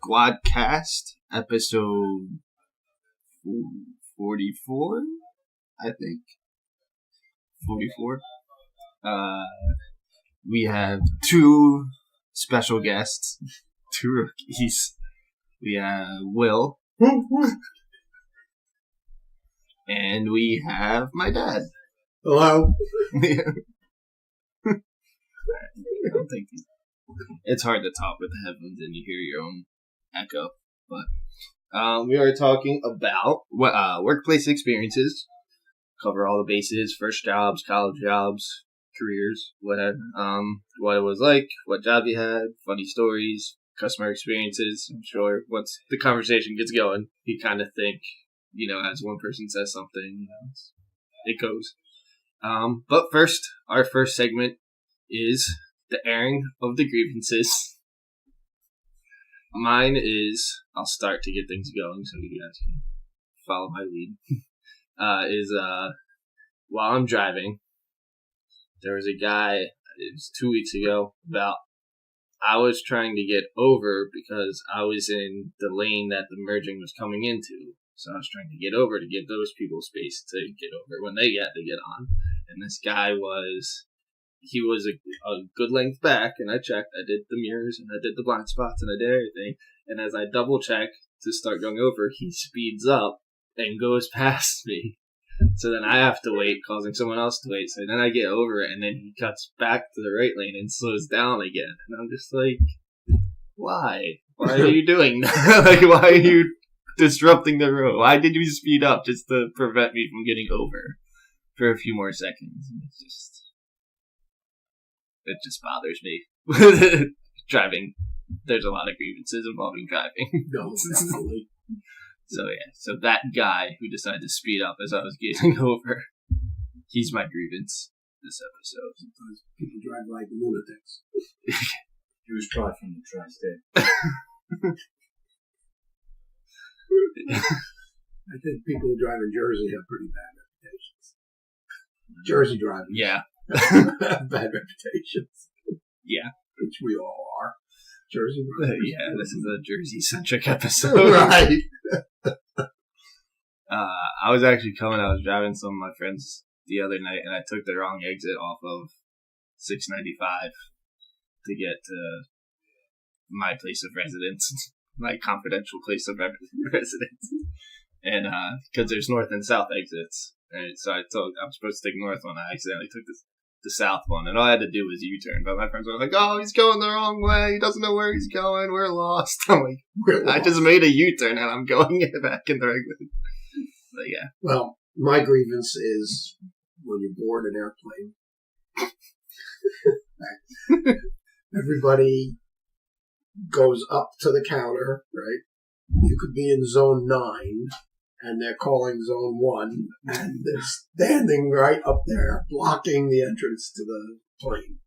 Sqwadcast, episode 44, I think. 44. We have two special guests, two rookies. We have Will. And we have my dad. Hello. I'll take these. It's hard to talk with the headphones and you hear your own echo. But we are talking about workplace experiences. Cover all the bases: first jobs, college jobs, careers, whatever. What it was like, what job you had, funny stories, customer experiences. I'm sure once the conversation gets going, you kind of think, as one person says something, it goes. But first, our first segment is the airing of the grievances. Mine is, I'll start to get things going so you guys can follow my lead, while I'm driving, there was a guy, it was 2 weeks ago, I was trying to get over because I was in the lane that the merging was coming into. So I was trying to get over to give those people space to get over when they had to get on. And this guy was a good length back, and I checked. I did the mirrors, and I did the blind spots, and I did everything. And as I double check to start going over, he speeds up and goes past me. So then I have to wait, causing someone else to wait. So then I get over it, and then he cuts back to the right lane and slows down again. And I'm just like, why? Why are you doing that? Why are you disrupting the road? Why did you speed up just to prevent me from getting over for a few more seconds? It just bothers me. Driving. There's a lot of grievances involving driving. No, definitely. So that guy who decided to speed up as I was getting over, he's my grievance this episode. Sometimes people drive like lunatics. He was probably from the tri-state. I think people who drive in Jersey have pretty bad reputations. Jersey drivers. Yeah. have bad reputations. Yeah. Which we all are. Jersey drivers. Yeah, this is a Jersey-centric episode. Right. I was driving some of my friends the other night, and I took the wrong exit off of 695 to get to my place of residence, my confidential place of residence. And because there's north and south exits, and so I was supposed to take north one. I accidentally took the south one, and all I had to do was U-turn. But my friends were like, "Oh, he's going the wrong way. He doesn't know where he's going. We're lost." I'm like, I just made a U-turn, and I'm going back in the regular. But yeah. Well, my grievance is when you board an airplane, everybody goes up to the counter, right? You could be in zone 9, and they're calling zone 1, and they're standing right up there, blocking the entrance to the plane.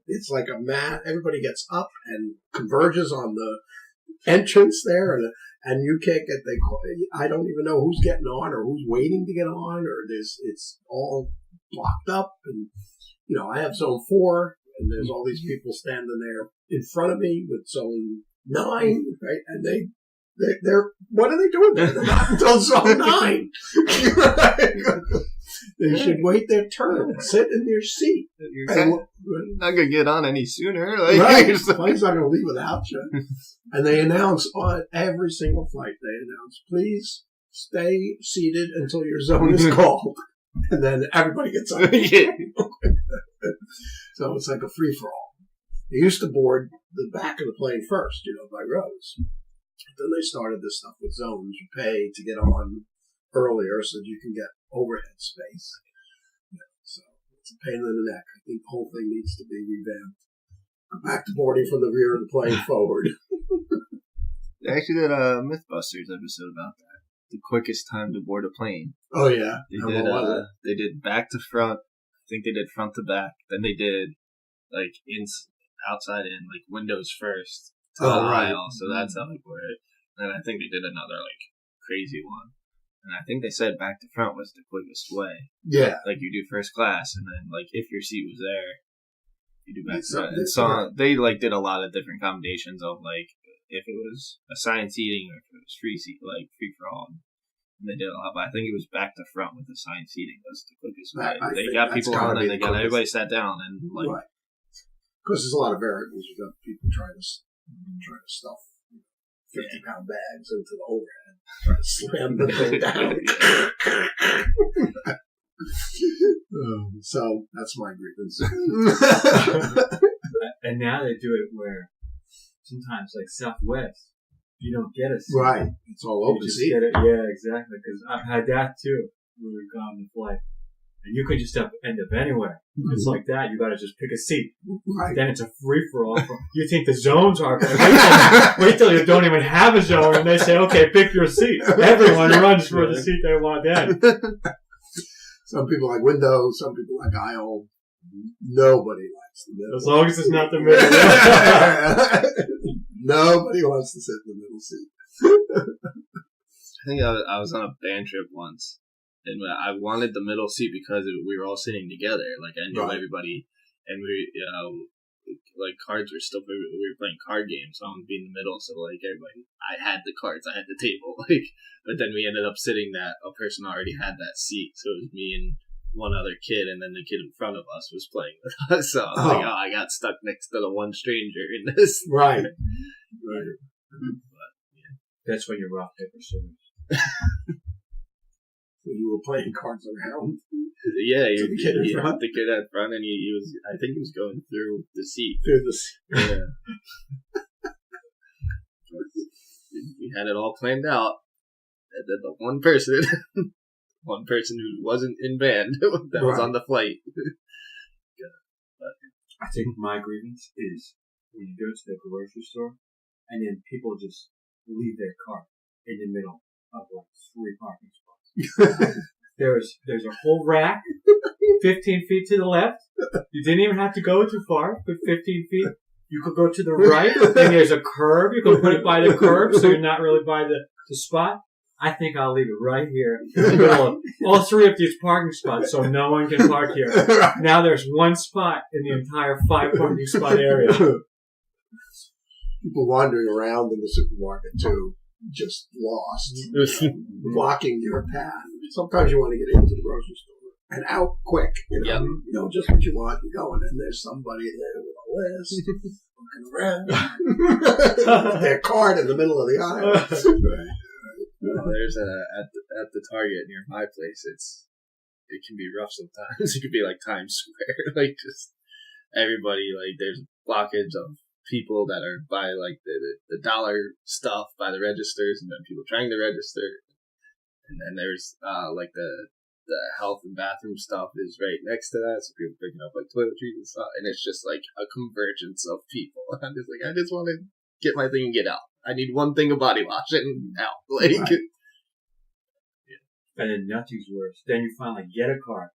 It's like a mat. Everybody gets up and converges on the entrance there, and you can't get. I don't even know who's getting on or who's waiting to get on, or it's all blocked up. And I have zone 4, and there's all these people standing there in front of me with zone 9, right? And they're what are they doing there? They're not until zone 9. They should wait their turn, sit in their seat. You're not going to get on any sooner. Right. The flight's not going to leave without you. And they announce on every single flight, please stay seated until your zone is called. And then everybody gets on. So it's like a free-for-all. They used to board the back of the plane first, by rows. Then they started this stuff with zones. You pay to get on earlier so that you can get overhead space. So it's a pain in the neck. I think the whole thing needs to be revamped. Go back to boarding from the rear of the plane forward. They actually did a Mythbusters episode about that. The quickest time to board a plane. Oh, yeah. They did back to front. I think they did front to back. Then they did outside in, windows first to the aisle. So that's how they boarded it. And I think they did another crazy one. And I think they said back to front was the quickest way. Yeah. You do first class, and then, if your seat was there, you do back to front. And so they, did a lot of different combinations of, if it was assigned seating or if it was free seat, like free for all. And they did a lot, but I think it was back to front with assigned seating was the quickest way. They got people on and they got everybody sat down and like. Right. Because there's a lot of variables. You got people trying to stuff 50-pound bags into the overhead, trying to slam the thing down. So that's my grievance. And now they do it where sometimes, like Southwest, you don't get a seat. Right. It's all open seat. Yeah, exactly. Because I've had that too when we've gone to flight. And you could just end up anywhere. Mm-hmm. It's like that. You got to just pick a seat. Right. Then it's a free-for-all. You think the zones are going to wait till you don't even have a zone and they say, okay, pick your seat. Everyone runs for the seat they want then. Some people like window, some people like aisle. Nobody likes the middle. As long as it's not the middle. Nobody wants to sit in the middle seat. I think I was on a band trip once, and I wanted the middle seat because we were all sitting together. Like, I knew everybody, and we, like, cards were still, we were playing card games, so I wanted to be in the middle, so, like, everybody, I had the cards, I had the table, like, but then we ended up sitting that a person already had that seat, so it was me and one other kid, and then the kid in front of us was playing with us. So I was like, I got stuck next to the one stranger in this. Right. But, yeah. That's when you're rock, paper, scissors. So you were playing cards around? Yeah, the kid in front, and he was, I think he was going through the seat. Yeah. We had it all planned out. And then the one person who wasn't in band that was on the flight. I think my grievance is when you go to the grocery store and then people just leave their cart in the middle of like 3 parking spots. There's a whole rack 15 feet to the left. You didn't even have to go too far, but 15 feet. You could go to the right, and there's a curb. You can put it by the curb, so you're not really by the spot. I think I'll leave it right here in the middle of all 3 of these parking spots so no one can park here. Now there's 1 spot in the entire 5 parking spot area. People wandering around in the supermarket too, just lost, blocking your path. Sometimes you want to get into the grocery store and out quick. You know just what you want. You go, and then there's somebody there with a list, looking around, their card in the middle of the aisle. Well, there's at the Target near my place. It can be rough sometimes. It could be like Times Square, like just everybody. Like there's blockage of people that are by like the dollar stuff by the registers, and then people trying to register, and then there's like the health and bathroom stuff is right next to that, so people picking up like toiletries and stuff, and it's just like a convergence of people. I'm just like, I just want to get my thing and get out. I need one thing of body wash and out. Like, right. And then nothing's worse. Then you finally get a car,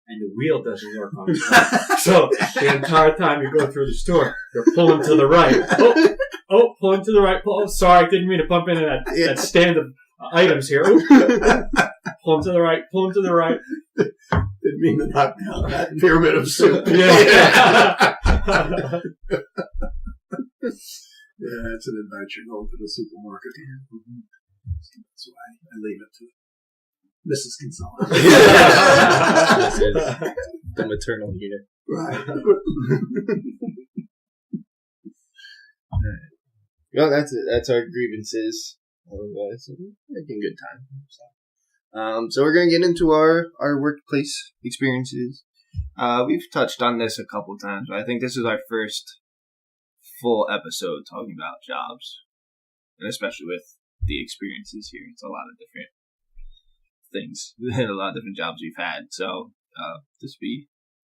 and the wheel doesn't work on the car. So the entire time you go through the store, you're pulling to the right. Oh, pulling to the right. Oh, sorry, I didn't mean to bump into that stand of items here. Pulling to the right. Pulling to the right. Didn't mean to knock down that pyramid of soup. Yeah, it's an adventure going to the supermarket. Mm-hmm. That's why I leave it to Mrs. Gonzalez. The maternal unit. Right. Well, that's our grievances. Otherwise, making good time. So we're going to get into our workplace experiences. We've touched on this a couple times, but I think this is our first full episode talking about jobs, and especially with the experiences here. It's a lot of different things and a lot of different jobs we've had. So this will be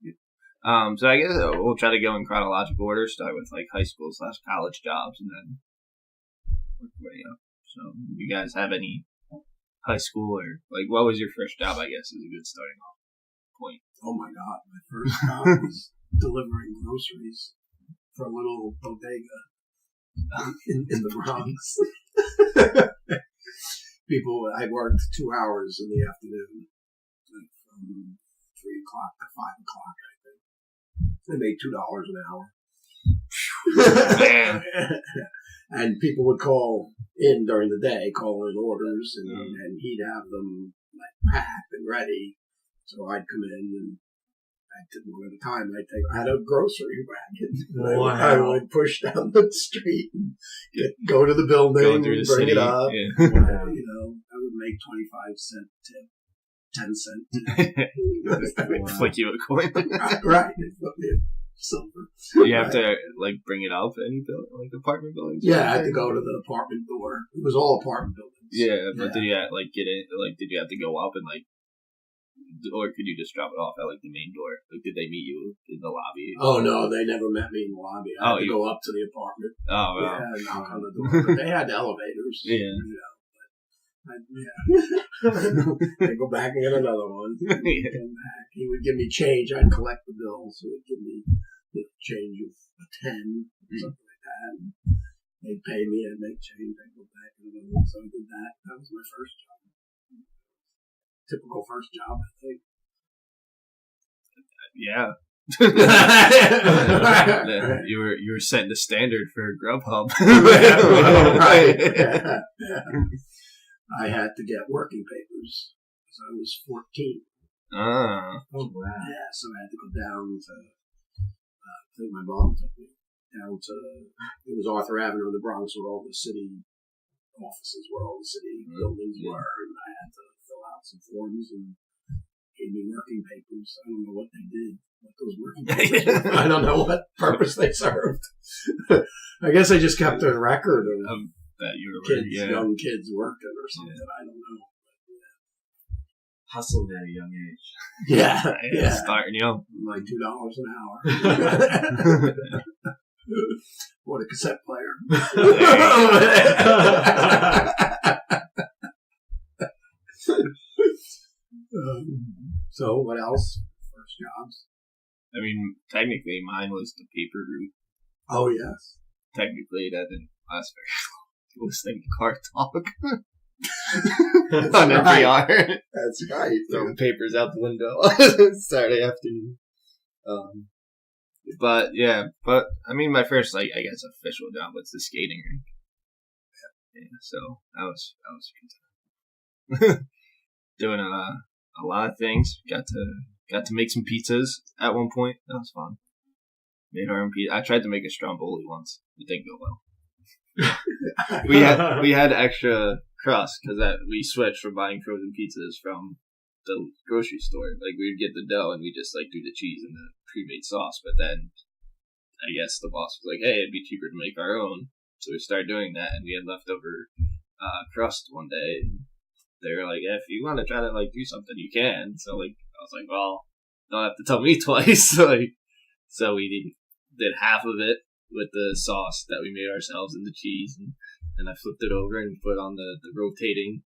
good. So I guess we'll try to go in chronological order. Start with like high school / college jobs, and then work your way up. So you guys have any high school or like what was your first job? I guess is a good starting off point. Oh my God, my first job was delivering groceries for a little bodega in the Bronx. I worked 2 hours in the afternoon, like from 3 o'clock to 5 o'clock, I think. I made $2 an hour. Man. And people would call in during the day, call in orders, and he'd have them like packed and ready. So I'd come in and I did one at a time. I had a grocery wagon. Wow. I would push down the street and go to the building, bring it up. Yeah. I would make 25 cent tip, 10 cent tip. Flick you a coin. Right. They flip me a silver. You have to bring it up any building, apartment buildings. Yeah, I had to go to the apartment door. It was all apartment buildings. Yeah, but did you get it? Did you have to go up and or could you just drop it off at the main door? Did they meet you in the lobby? Oh no, they never met me in the lobby. I had to go up to the apartment. Oh, wow. Yeah, knock on the door. But they had elevators. Yeah. I'd go back and get another one. Yeah. He would give me change. I'd collect the bills. So he'd give me change of a 10 or something like that. And they'd pay me. I'd make change. I'd go back and another one. So I did that. That was my first job. Typical first job, I think. Yeah. You were setting the standard for Grubhub. Right. Yeah. I had to get working papers because I was 14. Ah. Oh, wow. Yeah, so I had to go down to, I think my mom took me down to, it was Arthur Avenue in the Bronx where all the city offices, where all the city buildings were, and I had to fill out some forms and gave me working papers. I don't know what they did, what those working papers were. I don't know what purpose they served. I guess I just kept a record of that you were kids, young kids working or something. Yeah. I don't know. Hustling at a young age. Yeah. Starting young. Like $2 an hour. What a cassette player. So what else? First jobs. I mean, technically mine was the paper route. Oh yes. Technically that didn't last very long. Listening to car talk on NPR. That's right. Throwing papers out the window Saturday afternoon. But I mean, my first I guess official job was the skating rink. Yeah, so that was a good time. Doing a lot of things. Got to make some pizzas at one point. That was fun. Made our own pizza. I tried to make a stromboli once. It didn't go well. we had extra crust because we switched from buying frozen pizzas from the grocery store. We'd get the dough and we just do the cheese and the pre-made sauce. But then I guess the boss was like, "Hey, it'd be cheaper to make our own." So we started doing that, and we had leftover crust one day. And they were like, "If you want to try to do something, you can." So I was like, "Well, don't have to tell me twice." So we did half of it with the sauce that we made ourselves and the cheese, and I flipped it over and put it on the rotating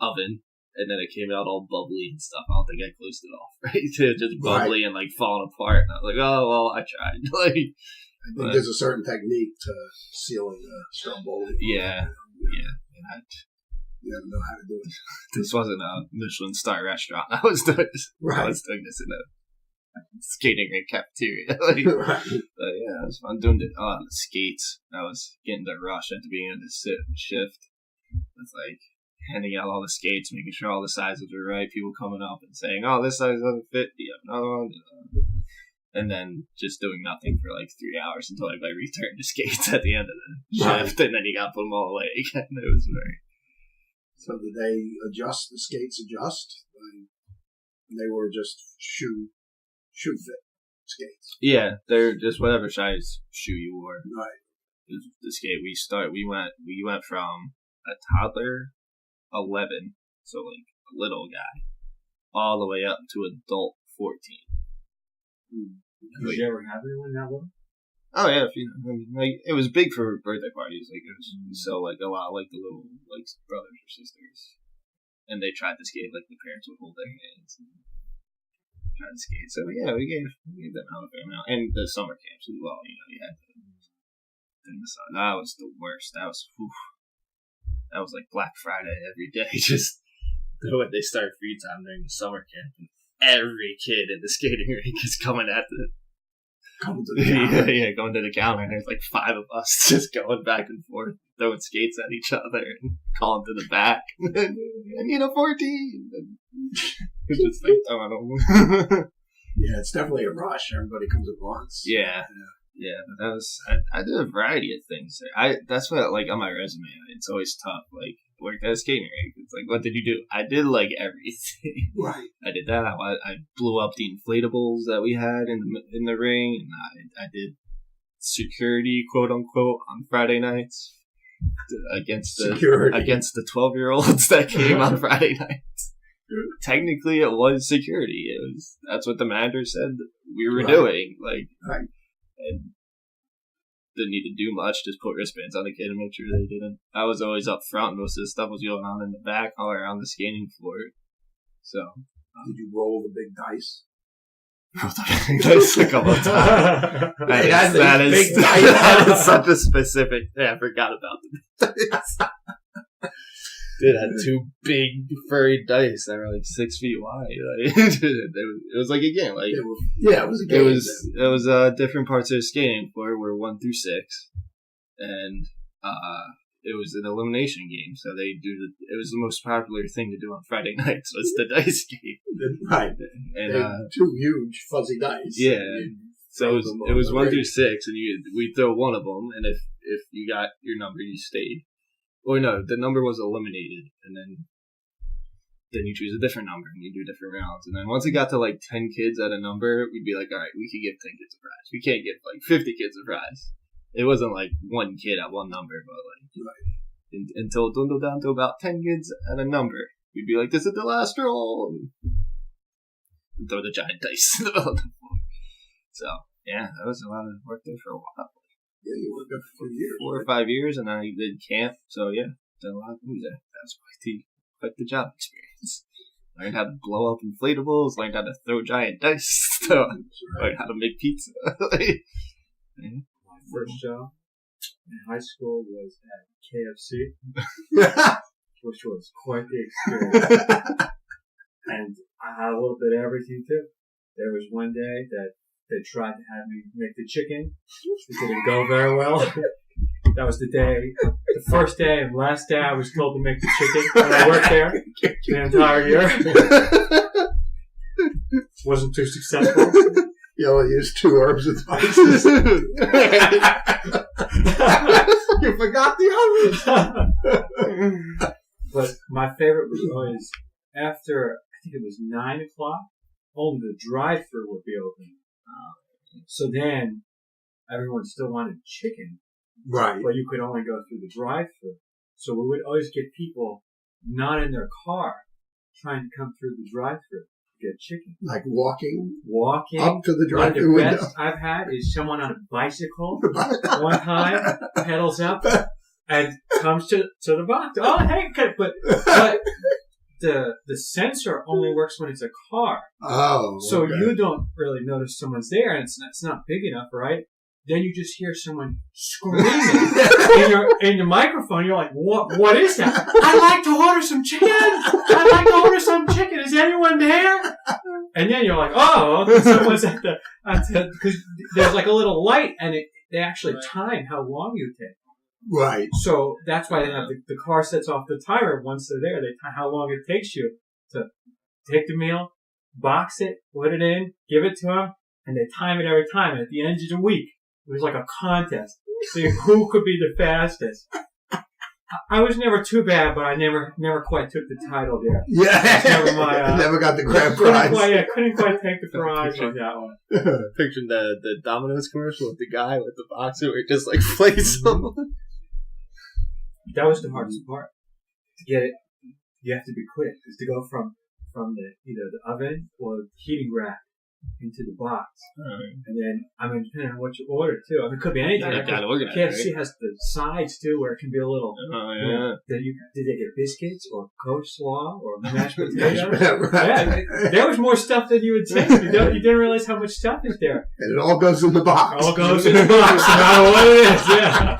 oven, and then it came out all bubbly and stuff. I don't think I closed it off, right? Just bubbly and falling apart. And I was like, "Oh well, I tried." I think there's a certain technique to sealing a stromboli. Yeah. You have to know how to do it. This wasn't a Michelin star restaurant. I was doing this. Right. I was doing this in a skating rink cafeteria. Right. But yeah, it was fun doing the skates. I was getting the rush at the beginning of the shift. It's handing out all the skates, making sure all the sizes were right. People coming up and saying, "Oh, this size doesn't fit. Do you have another one?" And then just doing nothing for 3 hours until I returned the skates at the end of the shift, and then you got to put them all away again. It was very. So did they adjust? The skates adjust? They were just shoe fit skates. Yeah, they're just whatever size shoe you wore. Right. The skate we went from a toddler 11, so a little guy, all the way up to adult 14. Did you ever have anyone that little? Oh yeah, it was big for birthday parties. It was so a lot of the little brothers or sisters, and they tried to skate. The parents would hold their hands and try to skate. So yeah, we gave them out a fair amount, and the summer camps as well. You had to in the sun. That was the worst. That was Black Friday every day. Just when they start free time during the summer camp, and every kid in the skating rink is coming at Coming to the counter. yeah, going to the counter, and there's like 5 of us just going back and forth, throwing skates at each other and calling to the back. I need a 14. It's just like throwing them. Yeah, it's definitely a rush. Everybody comes at once. Yeah, but that was I did a variety of things. That's what like on my resume. It's always tough. Like worked at a skating rink. It's like, what did you do? I did like everything. Right. I did that. I blew up the inflatables that we had in the ring, and I did security, quote unquote, on Friday nights against the 12-year-olds that came on Friday nights. Technically, it was security. That's what the manager said we were doing. Like, and didn't need to do much. Just put wristbands on the kid and make sure they didn't. I was always up front. Most of the stuff was going on in the back, all around the skating floor. So, did you roll the big dice? Dice a couple of times. That is such a specific. Yeah, I forgot about the dice. Dude, I had 2 big furry dice that were like 6 feet wide. Like, it was like a game. Like, it was a game. It was different parts of the skating floor were 1 through 6, and it was an elimination game. So it was the most popular thing to do on Friday nights was the dice game. Right, and 2 huge fuzzy dice. Yeah. So it was 1 through 6, and we throw one of them, and if you got your number, you stayed. Or no, the number was eliminated, and then you choose a different number, and you do different rounds. And then once it got to like 10 kids at a number, we'd be like, all right, we could give 10 kids a prize. We can't give like 50 kids a prize. It wasn't like 1 kid at one number, but like until it dwindled down to about 10 kids at a number. We'd be like, this is the last roll, and throw the giant dice in the middle of the floor. So yeah, that was a lot of work there for a while. Yeah, you worked there for 4 years. 4 or 5 years, and I did camp. So yeah, did a lot of things there. That was quite the job experience. Learned how to blow up inflatables. Learned how to throw giant dice. Learned how to make pizza. My first job in high school was at KFC, which was quite the experience. And I had a little bit of everything too. There was one day that they tried to have me make the chicken. It didn't go very well. That was the first day and last day I was told to make the chicken. And I worked there the entire year. Wasn't too successful. You only used 2 herbs and spices. You forgot the others. But my favorite was always after, I think it was 9 o'clock, only the drive-thru would be open. So then everyone still wanted chicken. Right. But you could only go through the drive-thru. So we would always get people not in their car trying to come through the drive-thru to get chicken. Like walking up to the drive-thru window. The best I've had is someone on a bicycle one time pedals up and comes to the box. Oh, hey, but the sensor only works when it's a car. Oh. So you don't really notice someone's there, and it's not big enough, right? Then you just hear someone screaming in your microphone. You're like, what is that? I'd like to order some chicken. I'd like to order some chicken. Is anyone there? And then you're like, oh, someone's at the because there's like a little light, and they actually time how long you take. Right. So that's why they have the car sets off the timer once they're there. They time how long it takes you to take the meal, box it, put it in, give it to them, and they time it every time. And at the end of the week, it was like a contest. See who could be the fastest. I was never too bad, but I never quite took the title there. Yeah. Never my, never got the grand prize. Couldn't quite take the prize with that one. Picturing the Domino's commercial with the guy with the boxer where it just like flays someone. That was the hardest part. To get it, you have to be quick. Is to go from either the oven or the heating rack into the box. And then, depending on what you order, too. It could be anything. KFC has the sides, too, where it can be a little... Oh, yeah. Did they get biscuits or coleslaw or mashed potatoes? Yeah, there was more stuff than you would think. You didn't realize how much stuff is there. And it all goes in the box. It all goes in the box, no matter what it is, yeah.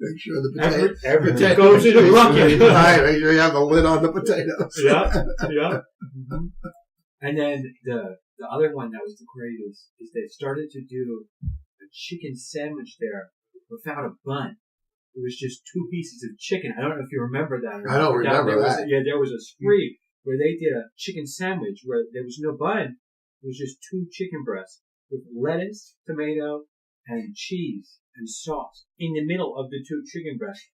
Make sure the everything goes in the bucket. Right, make sure you have the lid on the potatoes. Yeah. Mm-hmm. And then the the other one that was the greatest is they started to do a chicken sandwich there without a bun. It was just 2 pieces of chicken. I don't know if you remember that. I don't remember that. There was a spree where they did a chicken sandwich where there was no bun. It was just 2 chicken breasts with lettuce, tomato, and cheese and sauce in the middle of the 2 chicken breasts.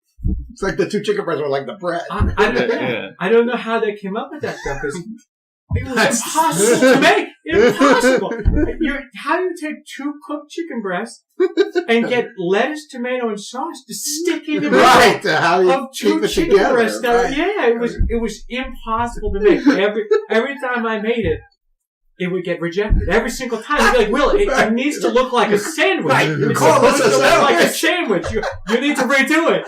It's like the 2 chicken breasts were like the bread. I don't know how they came up with that stuff. It was impossible to make. Impossible. How do you take 2 cooked chicken breasts and get lettuce, tomato, and sauce to stick in the middle of 2 chicken breasts? It was impossible to make. Every time I made it, it would get rejected. Every single time. You'd be like, Will, it needs to look like a sandwich. It's supposed to look like a sandwich. You need to redo it.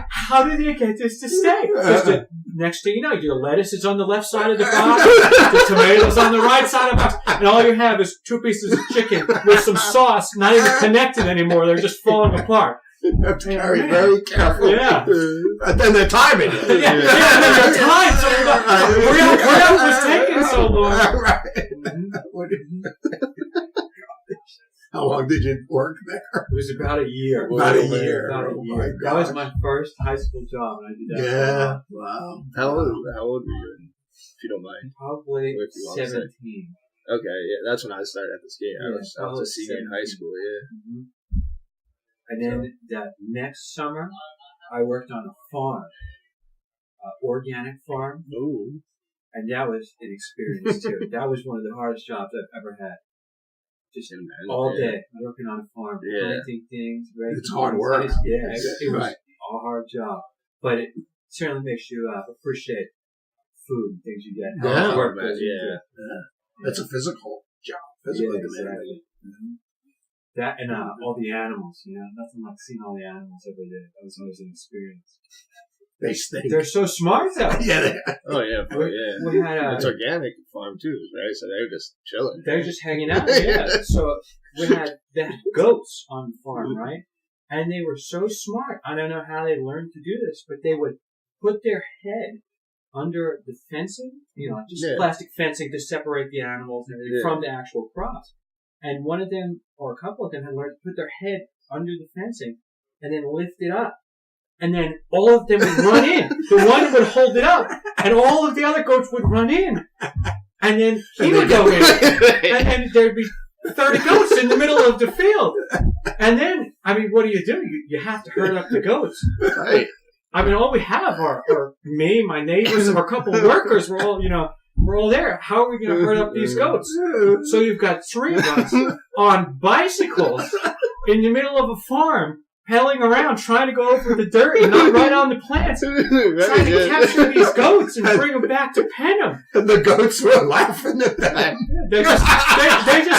How did you get this to stay? Next thing you know, your lettuce is on the left side of the box, the tomatoes on the right side of the box, and all you have is 2 pieces of chicken with some sauce, not even connected anymore. They're just falling apart. You have to carry very careful. Yeah. And then the timing. And then your time. So where was taking so long? How long did you work there? It was about a year. About a year. That was my first high school job, and I did that. Yeah. Wow. How old were you, if you don't mind? Probably 17. Okay, yeah, that's when I started at the skate. I was a senior in high school, yeah. Mm-hmm. And then that next summer, I worked on a farm, organic farm. Ooh. And that was an experience too. That was one of the hardest jobs I've ever had. Just all day working on a farm, planting things. It's hard work. It was a hard job, but it certainly makes you appreciate food and things you get. How work goes into it. It's a physical job. Physically exactly. Mm-hmm. That and all the animals, nothing like seeing all the animals every day. That was always an experience. They stink. They're so smart though. Yeah, they are. Oh yeah, we had it's organic farm too, right? So they were just chilling. They're just hanging out. Yeah. So they had goats on the farm, right? And they were so smart. I don't know how they learned to do this, but they would put their head under the fencing, plastic fencing to separate the animals and everything from the actual crops. And one of them, or a couple of them, had learned to put their head under the fencing and then lift it up. And then all of them would run in. The one would hold it up, and all of the other goats would run in. And then he would go in. And then there'd be 30 goats in the middle of the field. And then, what do? You have to herd up the goats. Right. All we have are me, my neighbors, and a couple of workers. We're all there. How are we going to herd up these goats? So you've got 3 of us on bicycles in the middle of a farm, pedaling around, trying to go over the dirt and not right on the plants, trying to capture these goats and bring them back to pen them. And the goats were laughing at them. They just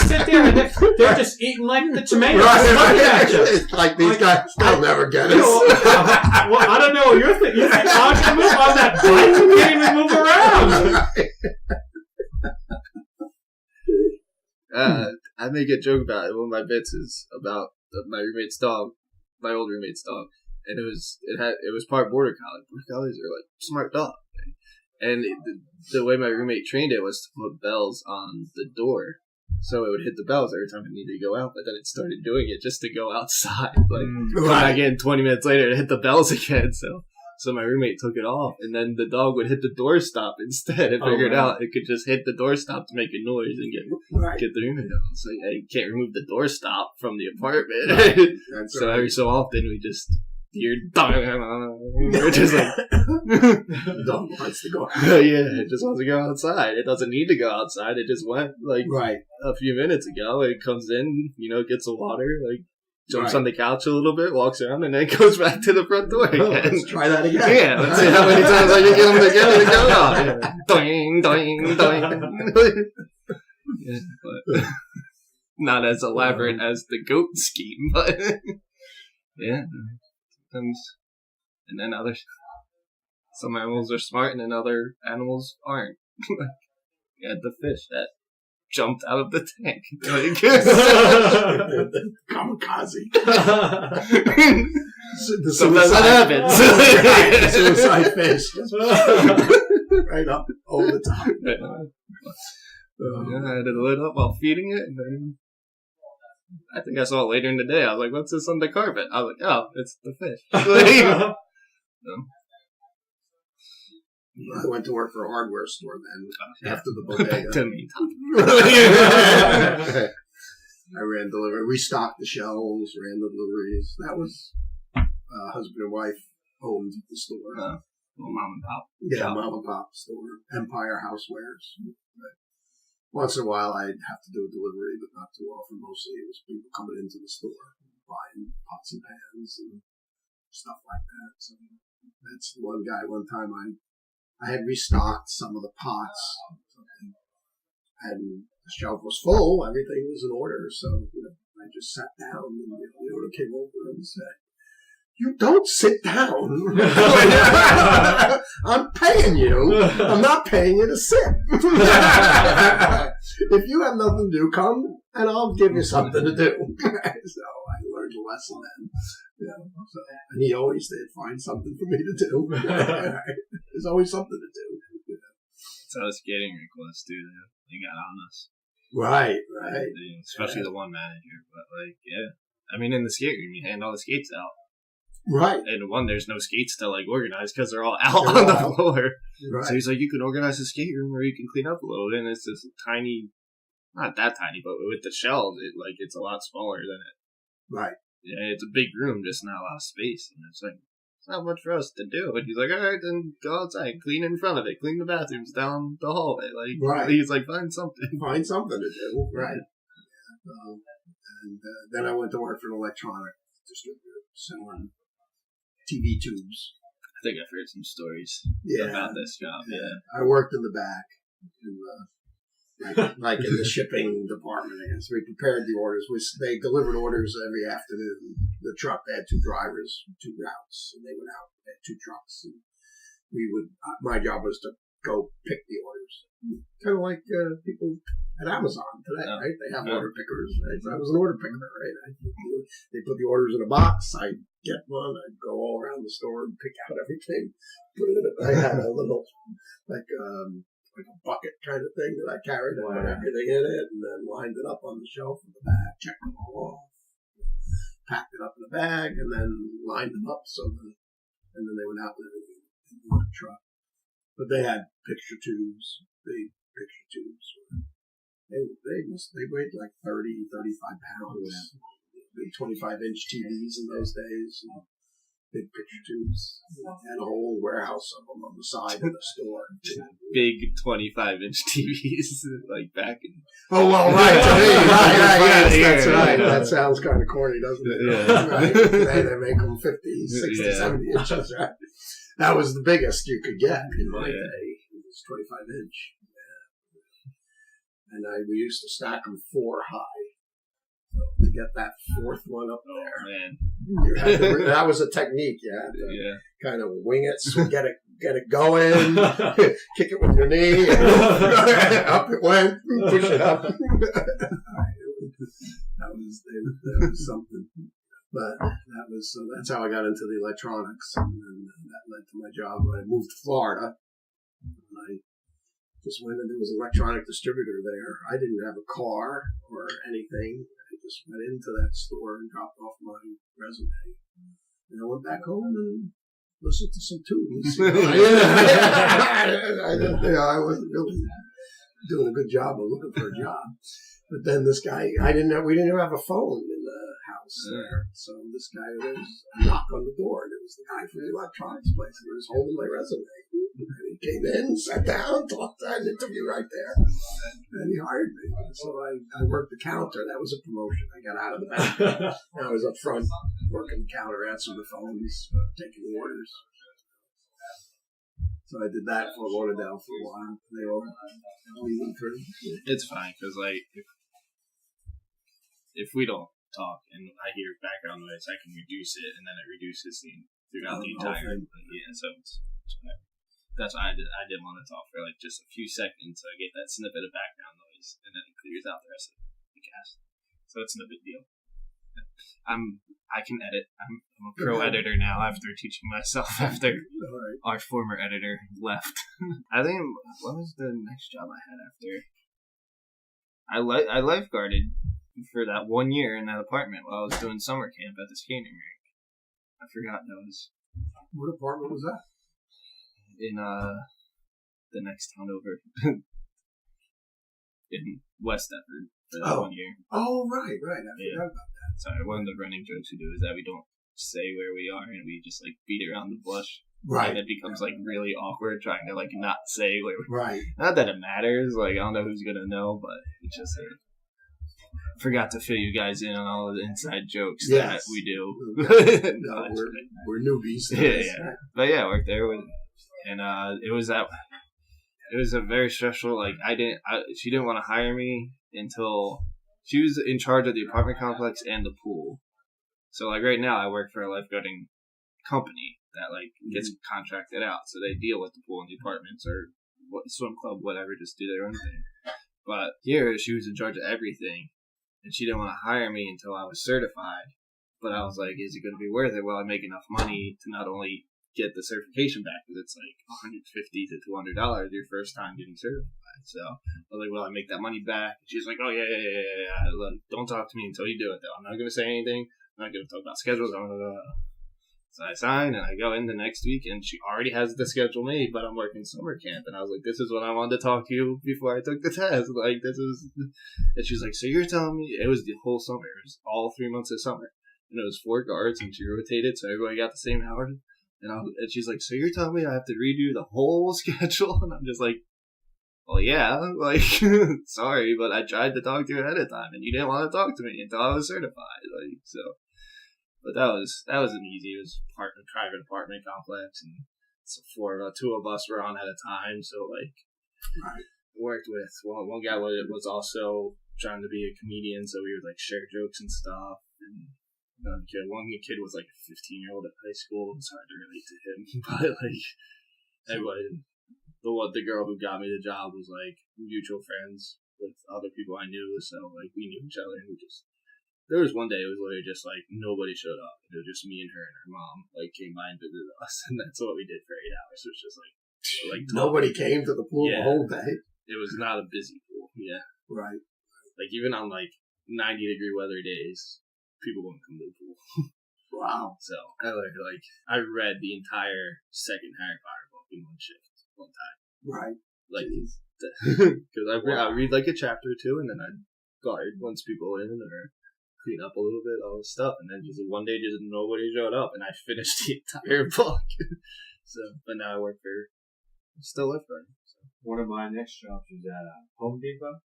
sit there and they're just eating like the tomatoes, looking at you. It's like these guys, they'll never get us. Well, I don't know what you're thinking. You think I can move on that bike? You can't even move around. I make a joke about it. One of my bits is about my roommate's dog. My old roommate's dog, and it was part border collie. Border collies are like smart dogs, and the way my roommate trained it was to put bells on the door, so it would hit the bells every time it needed to go out. But then it started doing it just to go outside, come back in 20 minutes later to hit the bells again. So my roommate took it off, and then the dog would hit the doorstop instead. And figured out it could just hit the doorstop to make a noise and get the roommate out. So you can't remove the doorstop from the apartment. So every so often we just hear we're just like the dog wants to go out. It just wants to go outside. It doesn't need to go outside. It just went a few minutes ago. It comes in, gets the water, jumps on the couch a little bit, walks around, and then goes back to the front door again. Let's try that again. Yeah, let's see how many times I can get them together to go out. Doing, doing, doing. But not as elaborate as the goat scheme, but sometimes. And then some animals are smart, and then other animals aren't. You had the fish that jumped out of the tank. Kamikaze. Sometimes that happens. Suicide fish. Right up over the top. I had it lit up while feeding it, and then I think I saw it later in the day. I was like, "What's this on the carpet?" I was like, "Oh, it's the fish." I went to work for a hardware store then, after the bodega. I ran delivery, restocked the shelves, ran the deliveries. That was husband and wife owned the store. Little mom and pop. Yeah, shop. mom and pop store. Empire Housewares. But once in a while I'd have to do a delivery, but not too often. Mostly it was people coming into the store, buying pots and pans and stuff like that. So that's the one guy. One time I had restocked some of the pots, and the shelf was full. Everything was in order, so I just sat down, and the owner came over and said, "You don't sit down. I'm paying you. I'm not paying you to sit. If you have nothing to do, come and I'll give you something to do." So I learned a lesson then. And he always did find something for me to do. There's always something to do. That's how the skating rink was too. They got on us. Right. Especially the one manager. But I mean, in the skate room, you hand all the skates out. Right. And there's no skates to organize because they're all out on the floor. Right. So he's like, "You can organize the skate room, or you can clean up a little." And it's this tiny, not that tiny, but with the shelves, it's a lot smaller than it. Right. Yeah, it's a big room, just not a lot of space. And it's like, it's not much for us to do. And he's like, "All right, then go outside, clean in front of it, clean the bathrooms down the hallway." Right. He's like, "Find something." Find something to do. Right. And then I went to work for an electronic distributor selling TV tubes. I think I've heard some stories about this job. Yeah. I worked in the back, like in the shipping department. So we prepared the orders. They delivered orders every afternoon. The truck, they had two drivers, two routes, and they went out. They had two trucks, and my job was to go pick the orders, kind of like people at Amazon today, right? They have order pickers, right? So I was an order picker, right? They put the orders in a box. I'd get one. I'd go all around the store and pick out everything. Put it in I had a little, like a bucket kind of thing that I carried and put everything in it, and then lined it up on the shelf in the back, checked them all off, packed it up in the bag, and then lined them up and then they went out with everything in the truck. But they had picture tubes, big picture tubes. They weighed like 30, 35 pounds. Big 25-inch TVs in those days. Big picture tubes. And a whole warehouse of them on the side of the store. Big 25-inch TVs, back in... Oh, well, right. Right. Yes, that's right. That sounds kind of corny, doesn't it? Yeah. Right. Today they make them 50, 60, 70 inches, right? That was the biggest you could get in my day. It was 25-inch. And we used to stack them 4 high. So to get that fourth one up there. Oh, man. That was a technique. You had to kind of wing it, so get it going, kick it with your knee, and up it went, push it up. That was something. But that's how I got into the electronics, and then that led to my job when I moved to Florida. And I just went, and there was an electronic distributor there. I didn't have a car or anything. I just went into that store and dropped off my resume. And I went back home and listened to some tunes. I wasn't really doing a good job of looking for a job. But then this guy, we didn't have a phone in the house there. So this guy, there was a knock on the door, and it was the guy from the electronics place. He was holding my resume. And he came in, sat down, talked, I had an interview right there. And he hired me. So I worked the counter. That was a promotion. I got out of the back. I was up front, working the counter, answering the phones, taking the orders. So I did that for Lauderdale for a while. They were leading through. It's fine, because, if we don't talk and I hear background noise, I can reduce it, and then it reduces throughout the entire thing. So it's whatever. That's why I didn't want to talk for just a few seconds, so I get that snippet of background noise, and then it clears out the rest of the cast. So it's no big deal. I can edit. I'm a pro editor now after teaching myself after our former editor left. I think, what was the next job I had after I lifeguarded for that 1 year in that apartment while I was doing summer camp at the skating rink. I forgot that was. What apartment was that? In the next town over. In West Efford for that 1 year. Oh, right. I forgot about that. Sorry, one of the running jokes we do is that we don't say where we are and we just like beat around the bush. Right. And it becomes like really awkward trying to like not say where we Right. Not that it matters, like I don't know who's gonna know, but it's just forgot to fill you guys in on all of the inside jokes that we do. Okay. No, we're newbies. Yeah. But yeah, I worked there and it was a very stressful, like she didn't want to hire me until she was in charge of the apartment complex and the pool. So like right now I work for a lifeguarding company that like gets contracted out. So they deal with the pool and the apartments or swim club, whatever, just do their own thing. But here she was in charge of everything and she didn't want to hire me until I was certified. But I was like, is it going to be worth it? Will I make enough money to not only get the certification back, because it's like $150 to $200 your first time getting certified. So I was like, will I make that money back? And she's like, oh yeah. Like, don't talk to me until you do it though. I'm not going to say anything. I'm not going to talk about schedules. So I sign and I go in the next week and she already has the schedule made, but I'm working summer camp. And I was like, this is what I wanted to talk to you before I took the test. Like, and she's like, so you're telling me it was the whole summer. It was all 3 months of summer. And it was 4 guards and she rotated. So everybody got the same hours. And she's like, so you're telling me I have to redo the whole schedule? And I'm just like, well, yeah, like, sorry, but I tried to talk to you ahead of time, and you didn't want to talk to me until I was certified, like, so. But that was an easy. It was a private apartment complex, and so 2 of us were on at a time, so like, worked with one guy was also trying to be a comedian, so we would like share jokes and stuff, and. One kid was like a 15-year-old at high school. It's hard to relate to him, but like everybody, the girl who got me the job was like mutual friends with other people I knew, so like we knew each other, and there was one day it was literally just like nobody showed up. It was just me and her mom like came by and visited us, and that's what we did for 8 hours. It was just like nobody came to the pool the whole day. It was not a busy pool, right. Like even on like 90-degree weather days. People won't come to the pool. Wow. So I I read the entire second Harry Potter book in one shift, one time. Right. Like, because I read like a chapter or two, and then I'd guard once people in or clean up a little bit, all this stuff, and then just one day just nobody showed up, and I finished the entire book. So, but now I'm still lifeguarding. So. One of my next jobs was at Home Depot.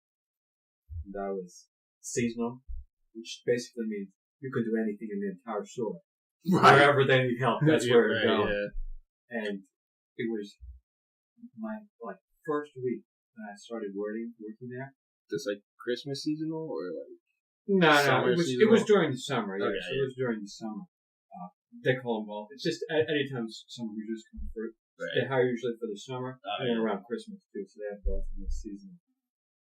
And that was seasonal, which basically means you could do anything in the entire store. Right. Wherever they need help, that's where it would go. Yeah. And it was my first week when I started working there. Just like Christmas seasonal or like No, it was during the summer. Yeah, okay, so it was during the summer. They call them both. It's just anytime someone who just comes through. Right. They hire usually for the summer and around Christmas too, so they have both in the season.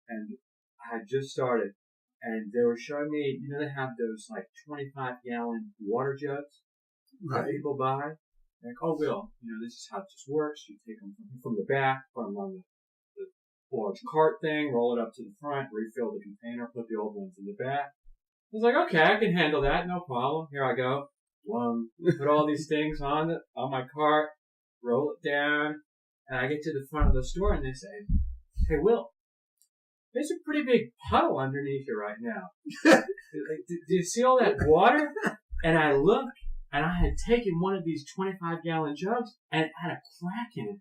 And I had just started. And they were showing me, they have those 25-gallon water jugs that people buy. Like, oh, Will, this is how this works. You take them from the back, put them on the large cart thing, roll it up to the front, refill the container, put the old ones in the back. I was like, okay, I can handle that, no problem. Here I go. Put all these things on my cart, roll it down, and I get to the front of the store and they say, hey, Will. There's a pretty big puddle underneath you right now. Do you see all that water? And I look, and I had taken one of these 25-gallon jugs, and it had a crack in it.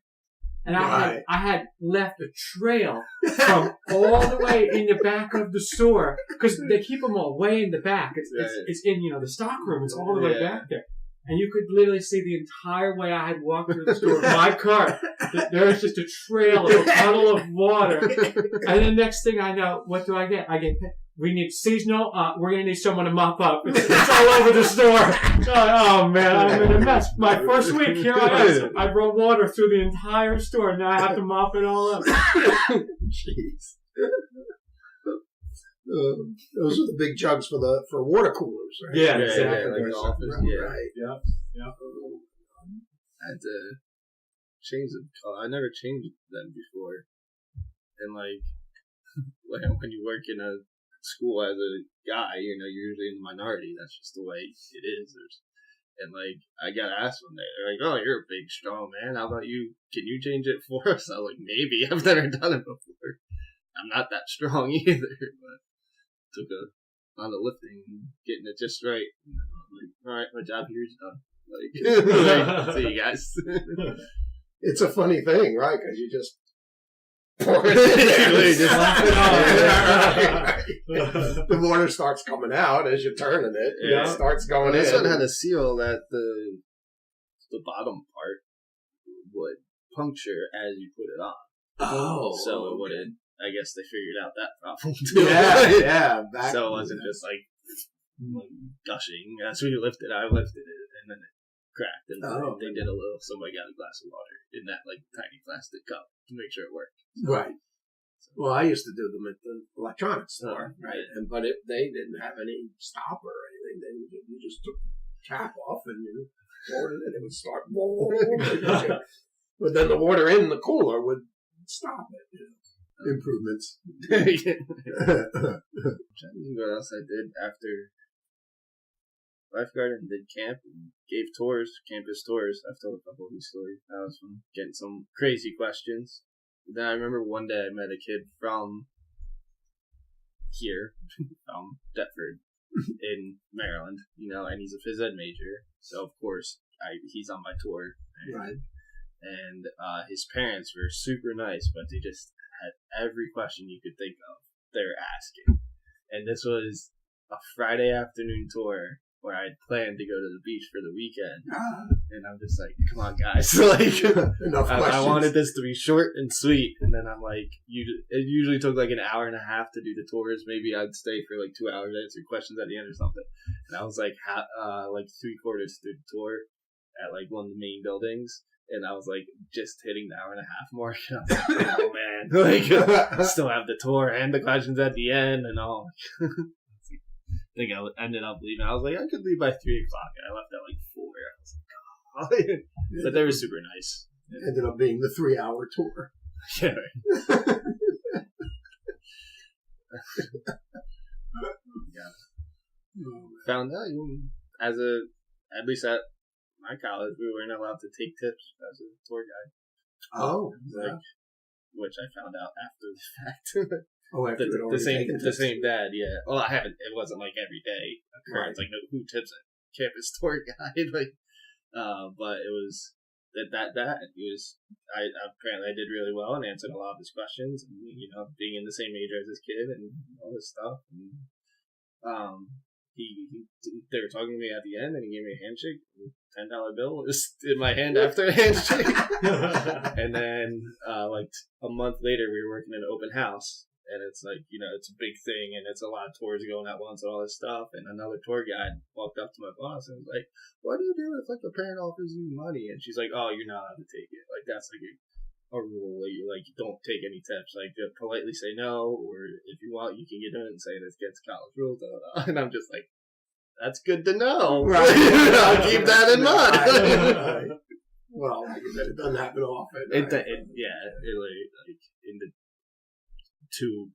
And I had left a trail from all the way in the back of the store, because they keep them all way in the back. It's in, the stock room. It's all the way back there. And you could literally see the entire way I had walked through the store with my cart. There was just a trail of a puddle of water. And the next thing I know, what do I get? We need seasonal, we're going to need someone to mop up. It's all over the store. Oh man, I'm in a mess. My first week, here I am. I brought water through the entire store. Now I have to mop it all up. Jeez. Those are the big jugs for water coolers, right? Yeah, exactly. Like the office. Right. Yeah. I had to change them. I never changed them before, and when you work in a school as a guy, you're usually in the minority. That's just the way it is. And I got asked one day, they're like, "Oh, you're a big, strong man. How about you? Can you change it for us?" I was like, "Maybe. I've never done it before. I'm not that strong either." But took a lot of lifting and getting it just right. And I was like, "All right, my job here is done." See you guys. It's a funny thing, right? Because you just pour it the water starts coming out as you're turning it. Yeah. It starts going in. This one had a seal that the bottom part would puncture as you put it on. Oh. So it wouldn't. I guess they figured out that problem too. Yeah. So it wasn't just gushing. As we lifted, I lifted it, and then it cracked. And they did a little. Somebody got a glass of water in that tiny plastic cup to make sure it worked. Right. Well, I used to do them at the electronics store, right? Yeah. But they didn't have any stopper or anything. You just took the cap off and you poured it, and it would start. But then the water in the cooler would stop it. Improvements. I'm trying to think what else I did after lifeguard and did camp and gave campus tours. I've told a couple of these stories. That was fun. Getting some crazy questions. Then I remember one day I met a kid from here, from Deptford, in Maryland, and he's a phys ed major. So, of course, he's on my tour. Right. And his parents were super nice, but they just had every question you could think of they were asking. And this was a Friday afternoon tour where I'd planned to go to the beach for the weekend. And I'm just like, come on, guys. Enough I wanted this to be short and sweet. And then I'm like, it usually took an hour and a half to do the tours. Maybe I'd stay for 2 hours, answer questions at the end or something. And I was like 3/4 through the tour at one of the main buildings. And I was just hitting the hour and a half mark. And I was like, oh man, still have the tour and the questions at the end and all. I think I ended up leaving. I was like, I could leave by 3:00. And I left at 4. I was like, oh. But they were super nice. It ended up being the 3-hour tour. Yeah. Found out at least at my college, we weren't allowed to take tips as a tour guide. Oh, yeah. Which I found out after the fact. The same dad, yeah. Well, I haven't. It wasn't every day occurrence. Right. Who tips a campus tour guide? But it was that he was. Apparently I did really well and answered a lot of his questions. And being in the same major as this kid and all this stuff. And they were talking to me at the end, and he gave me a handshake. $10 bill was in my hand after a handshake. And then a month later, we were working in an open house. And it's it's a big thing, and it's a lot of tours going at once and all this stuff. And another tour guide walked up to my boss and was like, "What do you do if a parent offers you money?" And she's like, "Oh, you're not allowed to take it. That's a rule. You don't take any tips. Just politely say no, or if you want, you can get in and say this gets college rules." And I'm just like, "That's good to know. Right. I'll keep that in mind." Right. Well, like I said, it doesn't happen often. In the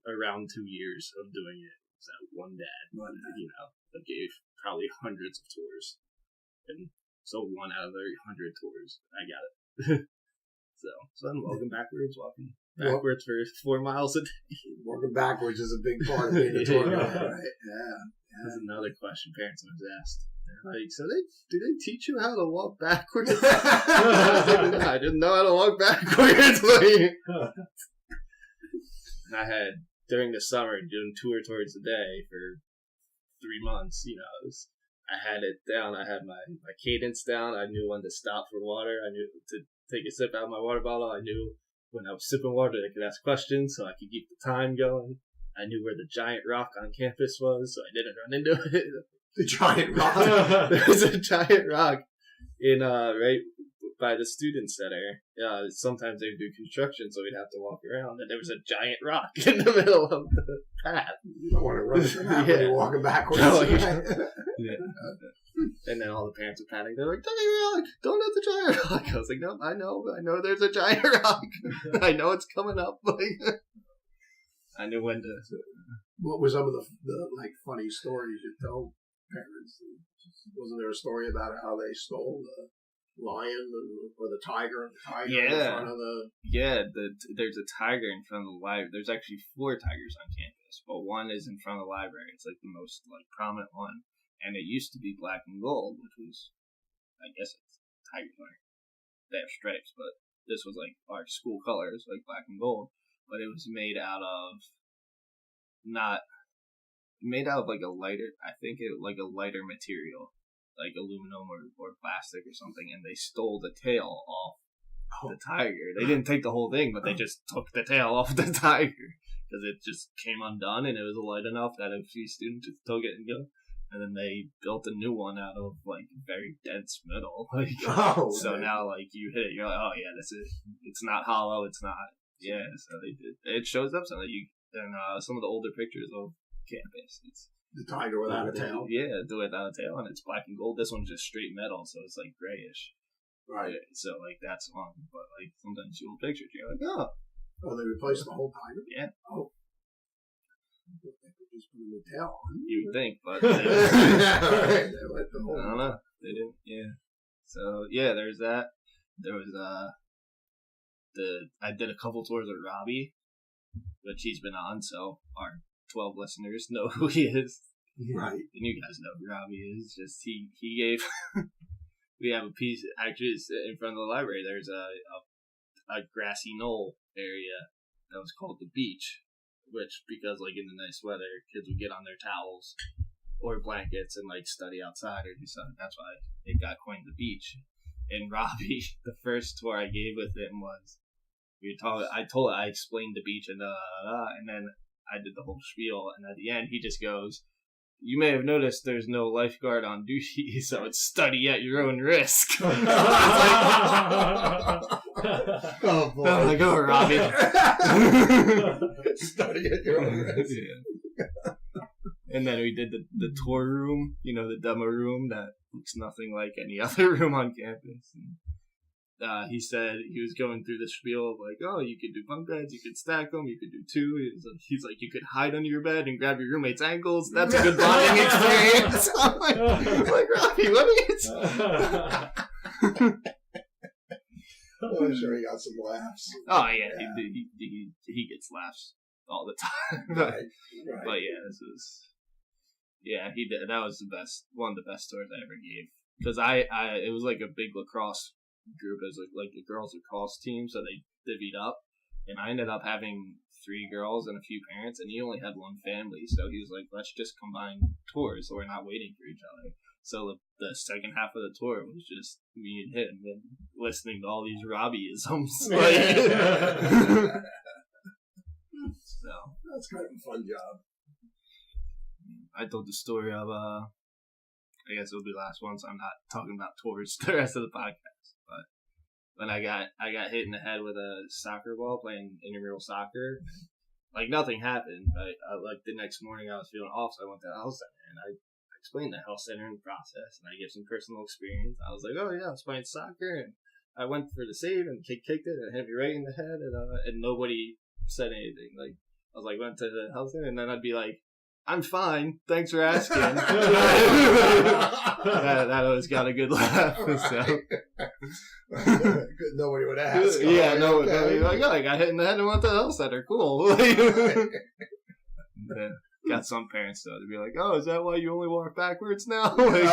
around 2 years of doing it, so one dad, that gave probably hundreds of tours, and so 1 out of every 100 tours, I got it. So I'm walking backwards for 4 miles a day. Walking backwards is a big part of being a tour guide, right? Yeah. That's another question parents always asked. They're like, "So do they teach you how to walk backwards?" I didn't know how to walk backwards. And I had, during the summer, doing 2 tours a day for 3 months, I had it down. I had my cadence down. I knew when to stop for water. I knew to take a sip out of my water bottle. I knew when I was sipping water, I could ask questions so I could keep the time going. I knew where the giant rock on campus was, so I didn't run into it. The giant rock? There was a giant rock in, right by the student center. Sometimes they would do construction, so we'd have to walk around, and there was a giant rock in the middle of the path. You don't want to run into that when you're walking backwards. No, yeah. And then all the parents would panic. They're like, "Giant rock! Don't hit the giant rock!" I was like, "No, I know there's a giant rock. I know it's coming up." I knew when to. What were some of the like funny stories you tell parents? Wasn't there a story about how they stole the lion or the tiger in front of the... Yeah, there's a tiger in front of the library. There's actually 4 tigers on campus, but one is in front of the library. It's like the most like prominent one. And it used to be black and gold, which was, I guess it's tigers are. They have stripes, but this was like our school colors, like black and gold. But it was made out of like a lighter, I think like a lighter material, like aluminum or plastic or something, and they stole the tail off the tiger. They didn't take the whole thing, but they just took the tail off the tiger because it just came undone and it was light enough that a few students just took it and go. And then they built a new one out of like very dense metal. Like, so now like you hit it, you're like, oh yeah, this is. It's not hollow. It's not. Yeah. So they did. It shows up some some of the older pictures of campus. It's the tiger without a tail. Yeah, without a tail, and it's black and gold. This one's just straight metal, so it's like grayish. Right. Yeah, so like that's one. But like sometimes you old pictures, you're like, oh. Oh, they replaced the whole tiger. Yeah. Oh. They could just put a new tail on. You would think, but they let the whole. I don't know. They didn't. Yeah. So yeah, there's that. There was I did a couple tours with Robbie, which he's been on, so our 12 listeners know who he is. Right. And you guys know who Robbie is. Just he gave. We have a piece actually it's in front of the library. There's a grassy knoll area that was called the beach, which because like in the nice weather, kids would get on their towels or blankets and like study outside or do something. That's why it got coined the beach. And Robbie, the first tour I gave with him was I explained the beach and then I did the whole spiel, and at the end he just goes, "You may have noticed there's no lifeguard on duty, so it's study at your own risk." Oh boy! I'm like, oh, Robbie, study at your own risk. Yeah. And then we did the tour room, the demo room that looks nothing like any other room on campus. And, he said he was going through the spiel of like, oh, you could do bunk beds, you could stack them, you could do 2. He's like, you could hide under your bed and grab your roommate's ankles. That's a good bonding experience. I'm like, Robbie, what are you? Well, I'm sure he got some laughs. Oh yeah. He gets laughs all the time. Right. But yeah, he did. That was one of the best tours I ever gave, because it was like a big lacrosse group. It was like a girls lacrosse team, so they divvied up, and I ended up having 3 girls and a few parents, and he only had 1 family, so he was like, let's just combine tours so we're not waiting for each other. So the second half of the tour was just me and him and listening to all these Robbie-isms. So that's kind of a fun job. I told the story of I guess it'll be the last one, so I'm not talking about tours the rest of the podcast. But when I got hit in the head with a soccer ball playing intramural soccer, like nothing happened. But like the next morning I was feeling off, so I went to the health center and I explained the health center process, and I gave some personal experience. I was like, oh yeah, I was playing soccer and I went for the save and kicked it and hit me right in the head, and nobody said anything. Like I was like, went to the health center, and then I'd be like, I'm fine, thanks for asking. that always got a good laugh. So. Nobody would ask. Yeah, nobody like, oh, I got hit in the head and went to the health center. Cool. Yeah. Got some parents though to be like, oh, is that why you only walk backwards now? Like,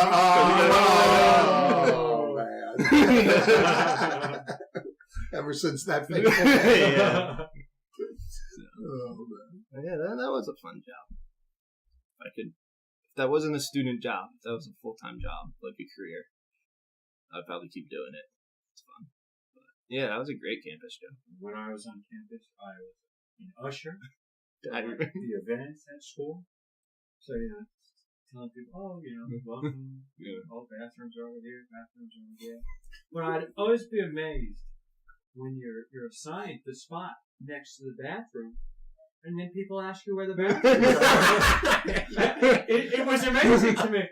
oh man! Ever since that thing. Yeah. Oh man! Yeah, that was a fun job. If that wasn't a student job, if that was a full-time job, like a career, I'd probably keep doing it. It's fun. But yeah, that was a great campus job. When I was on campus, I was an usher. The events at school. So, telling people, welcome. Yeah. All bathrooms are over here, bathrooms are over there. But I'd always be amazed when you're assigned the spot next to the bathroom, and then people ask you where the bathrooms are. It was amazing to me.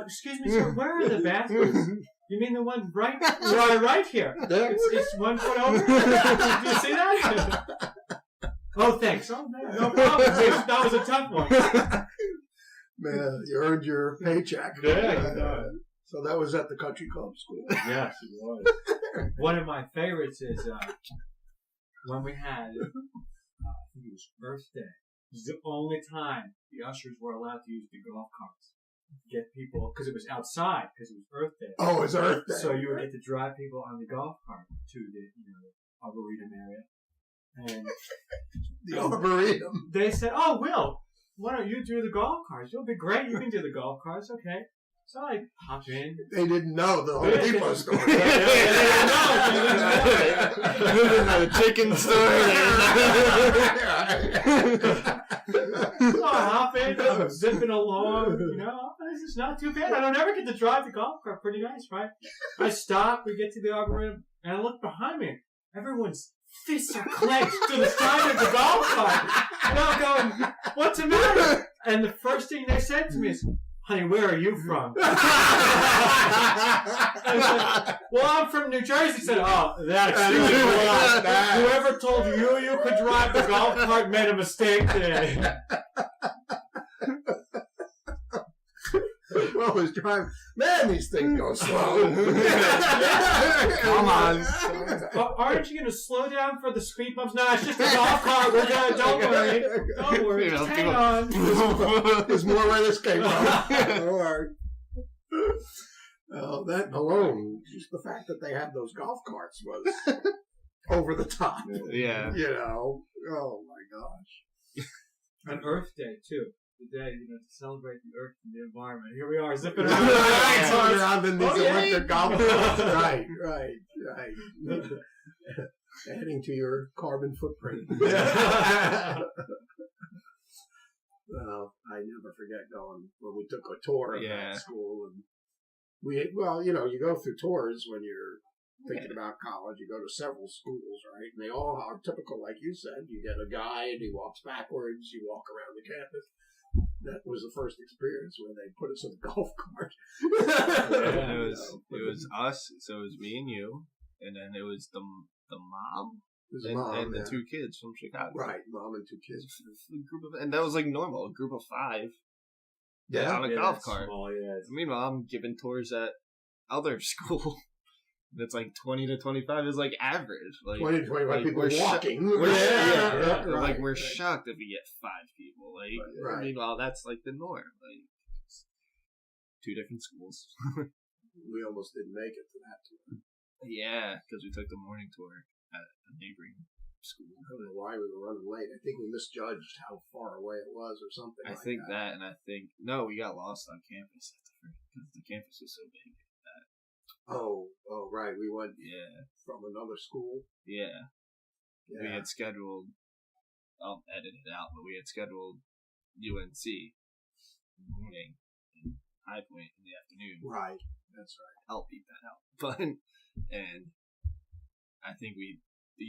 Excuse me, sir, where are the bathrooms? You mean the one right here? It's 1 foot over? Do you see that? Oh, thanks. Oh, man, no problem. That was a tough one. Man, you earned your paycheck. Yeah. So that was at the country club school. Yes, it was. One of my favorites is when we had, I think it was Earth Day. It was the only time the ushers were allowed to use the golf carts. Get people, because it was outside, because it was Earth Day. Oh, it's Earth Day. So you would get to drive people on the golf cart to the, Arboretum area. And the Arboretum. They said, "Oh, Will, why don't you do the golf carts? It'll be great. You can do the golf carts, okay?" So I hop in. They didn't know the Home Depot store. The chicken store. So I hop in, I'm zipping along, this is not too bad. I don't ever get to drive the golf cart. Pretty nice, right? I stop, we get to the Arboretum, and I look behind me. Everyone's fists are clenched to the side of the golf cart. And I'm going, what's the matter? And the first thing they said to me is, "Honey, where are you from?" I said, "Well, I'm from New Jersey." He said, "Oh, that's whoever told you could drive the golf cart made a mistake today." Well, was driving. Man, these things go slow. Come on. Aren't you going to slow down for the speed bumps? No, it's just a golf cart. We're going to, don't worry. Just hang on. There's more where this came from. All right. That alone, just the fact that they had those golf carts was over the top. Yeah. Oh my gosh. On Earth Day, too. The day, to celebrate the earth and the environment. Here we are, zipping around. Around in these electric golf carts. Right. Adding to your carbon footprint. Well, I never forget going when we took a tour of that school, and you go through tours when you're thinking about college. You go to several schools, right? And they all are typical, like you said. You get a guide, he walks backwards, you walk around the campus. That was the first experience where they put us in a golf cart. It was us, so it was me and you, and then it was the mom. And the two kids from Chicago. Right, mom and two kids. And that was like normal, a group of 5. Yeah, on a golf cart. Small, Meanwhile, I'm giving tours at other school. That's like 20 to 25 is like average. Like 20 to 25 people walking. We're shocked if we get 5 people. Like, meanwhile, that's like the norm. Like, 2 different schools. We almost didn't make it to that tour. Yeah, because we took the morning tour at a neighboring school. I don't know why we were running late. I think we misjudged how far away it was or something. I think that, and I think we got lost on campus because the campus was so big. Oh, right. We went from another school. Yeah. We had scheduled, I'll edit it out, but we had scheduled UNC in the morning and High Point in the afternoon. Right. That's right. I'll beat that out. And I think the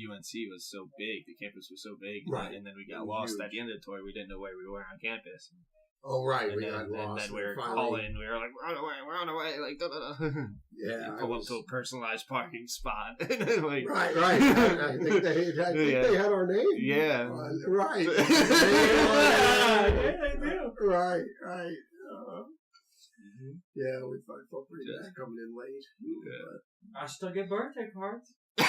UNC was so big, the campus was so big, right. And then we got lost at the end of the tour. We didn't know where we were on campus. Oh, right. And then we were calling. We were like, we're on our way. Like, yeah. Pull up to a personalized parking spot. Like, right. I think they had our name. Yeah. Right. Yeah, they do. Right. Yeah, we felt pretty bad coming in late. Yeah. I still get birthday cards. I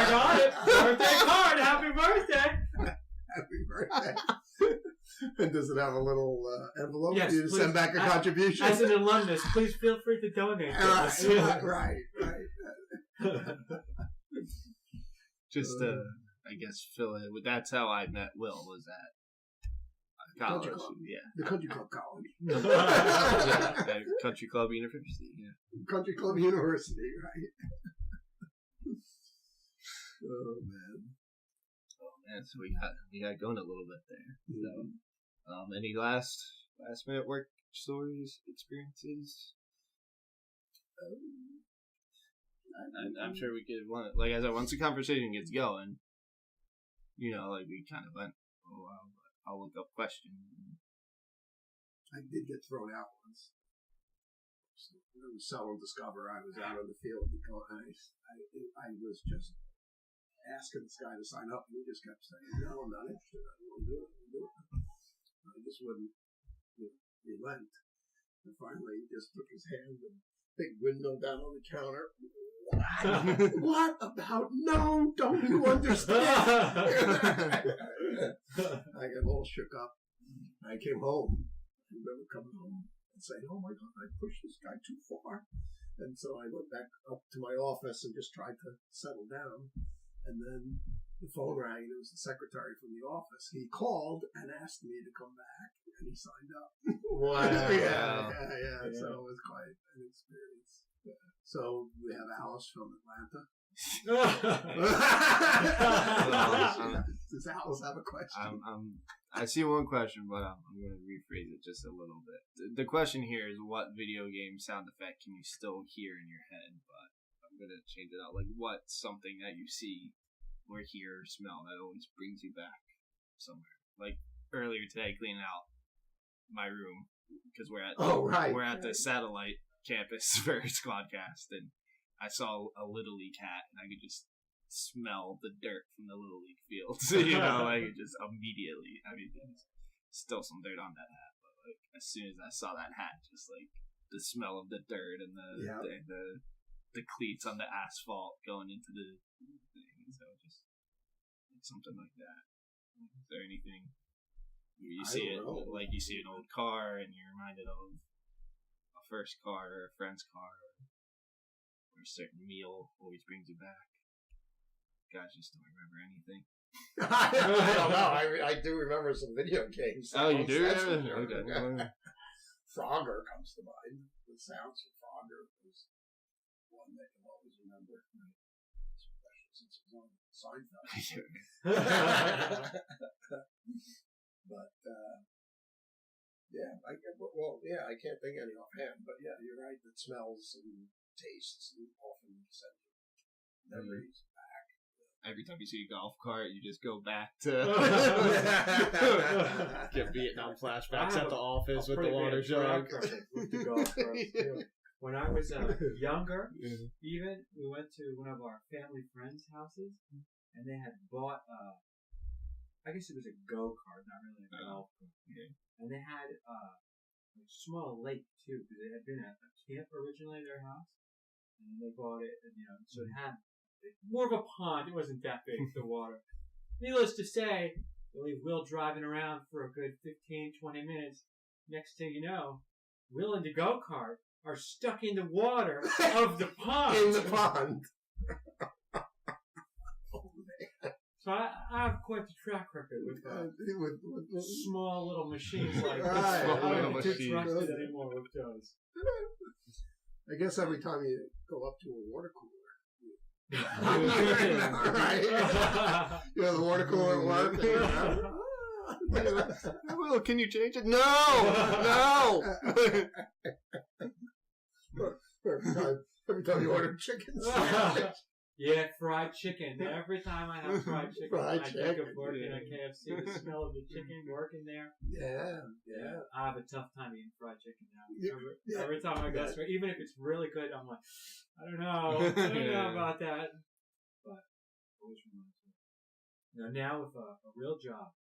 got it. Birthday card. Happy birthday. Happy birthday. And does it have a little envelope for you to send back a contribution? As an alumnus, please feel free to donate. Right. Just I guess fill in. That's how I met Will, was at college. The Country Club College. Country Club University. Yeah. Country Club University, right? Oh man, so we got going a little bit there. So, any last minute work stories, experiences? I'm sure we could once the conversation gets going, like we kind of went for a while, but I'll look up questions. I did get thrown out once. So it was Sell and Discover. I was out in the field because I was just asking this guy to sign up, and he just kept saying, "No, I'm not interested. I don't want to do it. I don't do it." I just wouldn't relent. And finally, he just took his hand and big window down on the counter. What about no? Don't you understand? I got all shook up. I came home. I remember coming home and saying, "Oh my God, I pushed this guy too far." And so I went back up to my office and just tried to settle down. And then the phone rang, and it was the secretary from the office. He called and asked me to come back, and he signed up. Wow. Yeah. So it was quite an experience. Yeah. So we have Alice from Atlanta. Does Alice have a question? I see one question, but I'm going to rephrase it just a little bit. The question here is, what video game sound effect can you still hear in your head? But I'm going to change it out. Like, what's something that you see or hear or smell that always brings you back somewhere? Like earlier today, cleaning out my room because we're at the satellite campus for Sqwadcast, and I saw a Little League hat, and I could just smell the dirt from the Little League fields. Like just immediately. I mean, there's still some dirt on that hat, but like as soon as I saw that hat, just like the smell of the dirt and the cleats on the asphalt going into the thing. So just like something like that. Is there anything you see it like you see an old car and you're reminded of a first car or a friend's car, or a certain meal always brings you back? Guys just don't remember anything. I don't know. I do remember some video games. Oh, you do? Okay. Frogger comes to mind. The sounds of Frogger was one that you'll always remember. Especially since it was on Seinfeld. But, I can't think any offhand. But yeah, you're right. That smells and tastes and often send you memories back. Every time you see a golf cart, you just go back to get Vietnam flashbacks at the office with the water jug. With the golf cart. When I was younger, even we went to one of our family friends' houses, and they had bought, I guess it was a go-kart, not really a golf cart. And they had a small lake too, because it had been a camp originally at their house, and they bought it, and so it had more of a pond. It wasn't that big, the water. Needless to say, you leave Will driving around for a good 15, 20 minutes. Next thing you know, Will and the go-kart are stuck in the water of the pond. In the pond. Oh, man. So I have quite the track record with small little machines like this. Right. I don't get too trusted anymore with those. I guess every time you go up to a water cooler, Right. The water cooler at work. Will, can you change it? No! Every time you order chicken sandwich. Yeah, fried chicken. Every time I have fried chicken, I think of working at KFC. The smell of the chicken working there. Yeah. I have a tough time eating fried chicken now. Every time I go somewhere, even if it's really good, I'm like, I don't know about that. But always reminds me. Now with a real job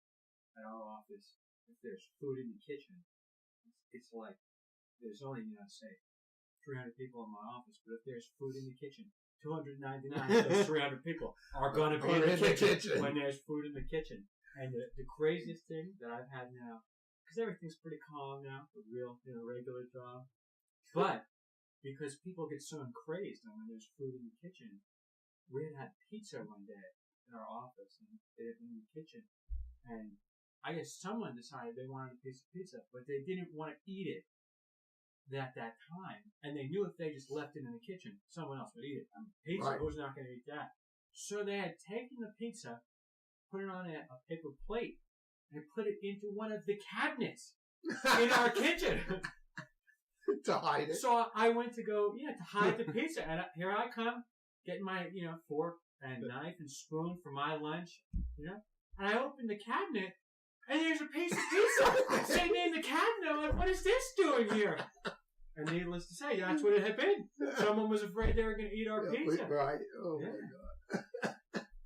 at our office, if there's food in the kitchen, it's like there's only, say, 300 people in my office, but if there's food in the kitchen, 299 of those 300 people are going to be in the kitchen when there's food in the kitchen. And the craziest thing that I've had now, because everything's pretty calm now, a real, regular job, but because people get so crazed when there's food in the kitchen, we had pizza one day in our office and in the kitchen, and I guess someone decided they wanted a piece of pizza, but they didn't want to eat it at that time, and they knew if they just left it in the kitchen, someone else would eat it. Pizza, right. Who's not going to eat that? So they had taken the pizza, put it on a paper plate, and put it into one of the cabinets in our kitchen. To hide it. So I went to go, to hide the pizza, and here I come, getting my, fork and knife and spoon for my lunch, and I open the cabinet, and there's a piece of pizza sitting in the cabinet. I'm like, what is this doing here? And needless to say, that's what it had been. Someone was afraid they were going to eat our pizza. Right. Oh, my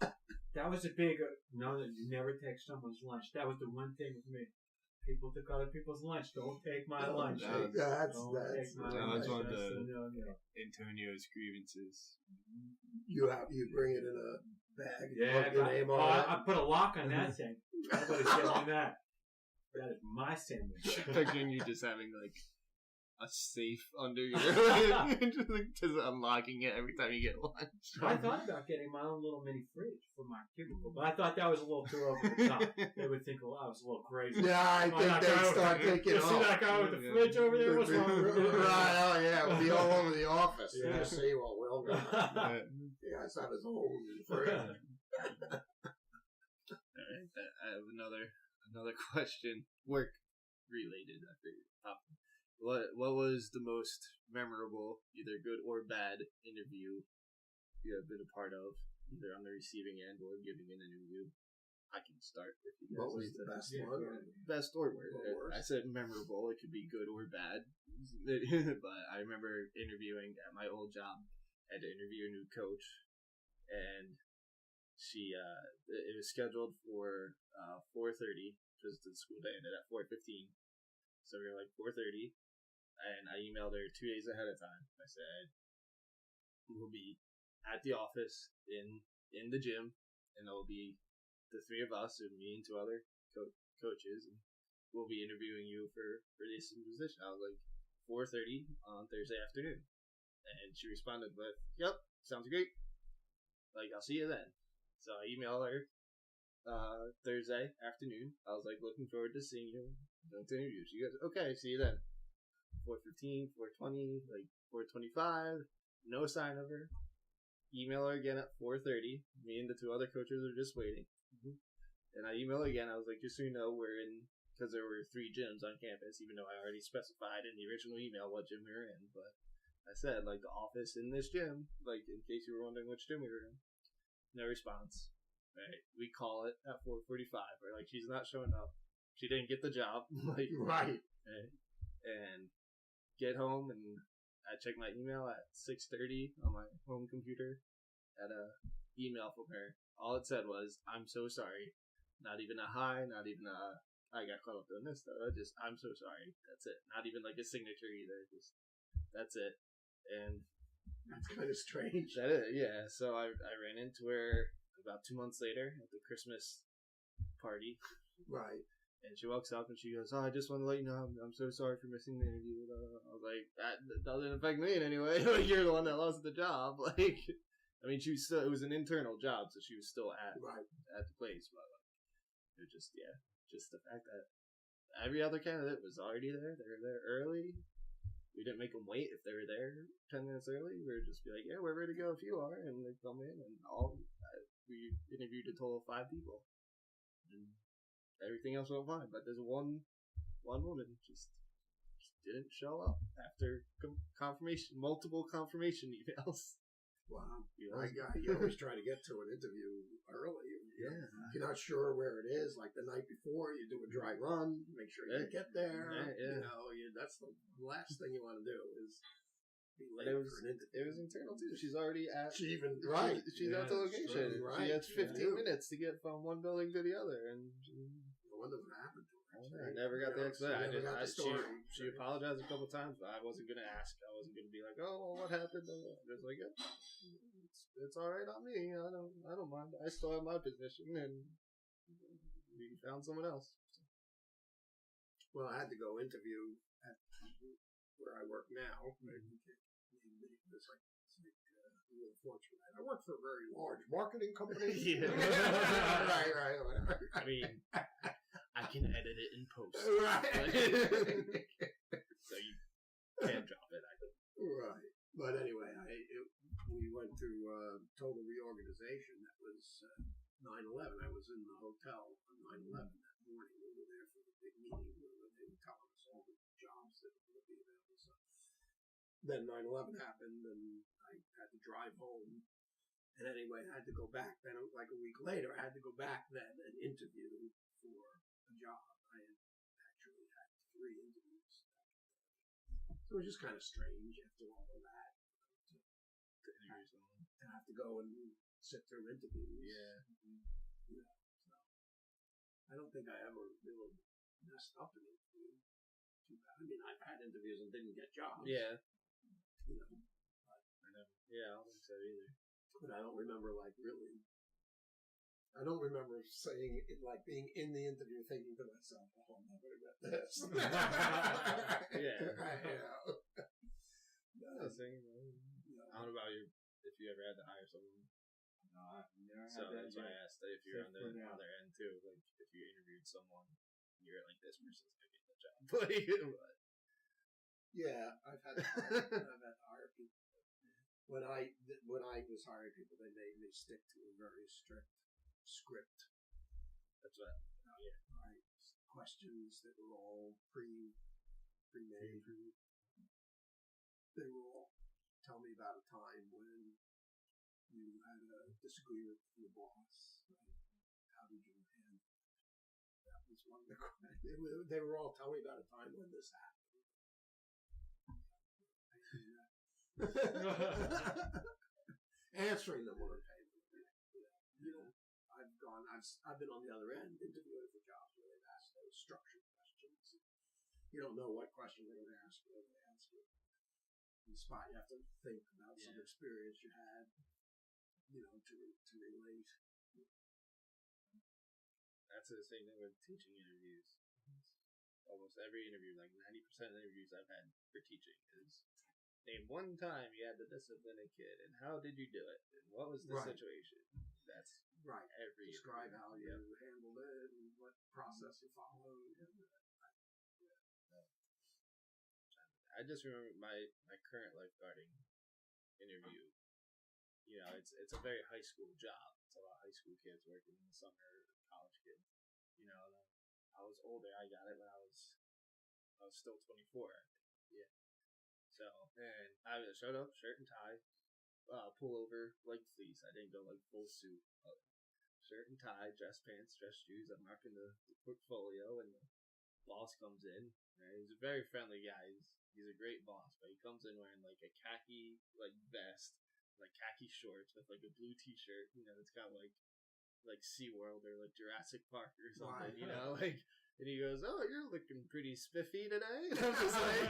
God. That was a big no. You never take someone's lunch. That was the one thing with me. People took other people's lunch. Don't take my lunch. That's one of Antonio's grievances. You bring it in a bag. Yeah, your name on it. I put a lock on that thing. Nobody's getting that. That is my sandwich. Picturing you just having like a safe under your just unlocking it every time you get lunch. I thought about getting my own little mini fridge for my cubicle, but I thought that was a little too over the top. They would think, well, I was a little crazy. Yeah, I think they'd start thinking, you see that guy with the fridge over there? What's wrong with him? Right, oh yeah, it would be all over the office. Yeah. You see, well, Will got yeah, it's not his own fridge. Alright, I have another question, work related. I figured. What was the most memorable, either good or bad, interview you have been a part of, either on the receiving end or giving an interview? I can start if you guys. What was the best one? Best or worst. I said memorable. It could be good or bad. But I remember interviewing at my old job. I had to interview a new coach, and she it was scheduled for 4:30 because the school day ended at 4:15. So we were like 4:30. And I emailed her 2 days ahead of time. I said, we'll be at the office in the gym, and it'll be the three of us, and me and two other coaches, and we'll be interviewing you for this position. I was like, 4:30 on Thursday afternoon. And she responded with, yep, sounds great. Like, I'll see you then. So I emailed her Thursday afternoon. I was like, looking forward to seeing you. Going to interview. She goes, okay, see you then. 4:15, 4:20, like 4:25, no sign of her. Email her again at 4:30. Me and the two other coaches are just waiting. And I email her again. I was like, just so you know, we're in, because there were 3 gyms on campus, even though I already specified in the original email what gym we were in. But I said, like, the office in this gym, like, in case you were wondering which gym we were in. No response. Right. We call it at 4:45. We're like, she's not showing up. She didn't get the job. Like, right. Right. And get home, and I check my email at 6:30 on my home computer. Had a email from her. All it said was, "I'm so sorry." Not even a hi, not even a I got caught up doing this though. Just I'm so sorry. That's it. Not even like a signature either. Just that's it. And that's kind of strange. That is, yeah. So I ran into her about 2 months later at the Christmas party. Right. And she walks up and she goes, "Oh, I just want to let you know I'm so sorry for missing the interview." I was like, that doesn't affect me in any way. Like, you're the one that lost the job. Like, I mean, she was still, it was an internal job, so she was still at the place. But like, it was just the fact that every other candidate was already there. They were there early. We didn't make them wait if they were there 10 minutes early. We would just be like, "Yeah, we're ready to go if you are," and they come in, and we interviewed a total of 5 people. And everything else went fine, but there's one woman just didn't show up after multiple confirmation emails. Wow. You always try to get to an interview early. Yeah. If you're not sure where it is, like the night before, you do a dry run, make sure you get there. Yeah. You know, that's the last thing you want to do is be late for an interview. It was internal too. She's already at. She's at the location. Right. She has 15 minutes to get from one building to the other, and no wonder what happened to her. I never got the explanation. She apologized a couple times, but I wasn't gonna ask. I wasn't gonna be like, "Oh, well, what happened?" I was like, "It's all right on me. I don't mind. I still have my position, and we found someone else." So. Well, I had to go interview at where I work now. It's like a little fortunate. I work for a very large marketing company. right, whatever. I mean, I can edit it in post. Right. So you can't drop it, I think. Right. But anyway, we went through total reorganization. That was 9/11. I was in the hotel on 9/11 that morning. We were there for the big meeting where they were telling us all the jobs that were going to be available. So then 9/11 happened, and I had to drive home. And anyway, I had to go back. Then, like a week later, I had to go back then and interview for a job. I had actually had 3 interviews. So it was just kind of strange after all of that to interview someone. to have to go and sit through interviews. Yeah. So I don't think I ever really messed up an interview too bad. I mean, I've had interviews and didn't get jobs. Yeah. You know, I know. Yeah, I don't think so either. but I don't remember really. I don't remember saying it, like being in the interview thinking to myself, "Oh, I'm not going to get this." Yeah. No. I don't know about if you ever had to hire someone. No, I've never had So that that's why yet. I asked if you're on the Except for now. other end too. Like if you interviewed someone, you're like, this person's gonna get the job. But Yeah, I've had to hire people. When I was hiring people, they made me stick to a very strict script. that's what. Right, questions that were all pre-made. They were all tell me about a time when you had a disagreement with your boss. Right? How did you handle it? That was one of the questions. They were all tell me about a time when this happened. Answering them on paper. You know, I've been on the other end interviewing for jobs where they've asked those structured questions. You don't know what question they're going to ask you. They ask you on the spot. You have to think about some experience you had. You know, to relate. That's the same thing with teaching interviews. Almost every interview, like 90% of the interviews I've had for teaching is name one time you had to discipline a kid and how did you do it and what was the situation. That's right. Every describe interview. how you handled it and what process you followed. I just remember my current lifeguarding interview. You know, it's a very high school job. It's a lot of high school kids working in the summer, college kids. You know, and I was older. I got it when I was still 24. I think. Yeah. So, and I showed up, shirt and tie, pullover, like fleece. I didn't go like full suit. Shirt and tie, dress pants, dress shoes. I'm marking the portfolio, and the boss comes in. Right? He's a very friendly guy. He's a great boss, but he comes in wearing like a khaki like vest, like khaki shorts with like a blue t-shirt. You know, it's got like SeaWorld or like Jurassic Park or something. Right. You know, like. And he goes, "Oh, you're looking pretty spiffy today." And I'm just like,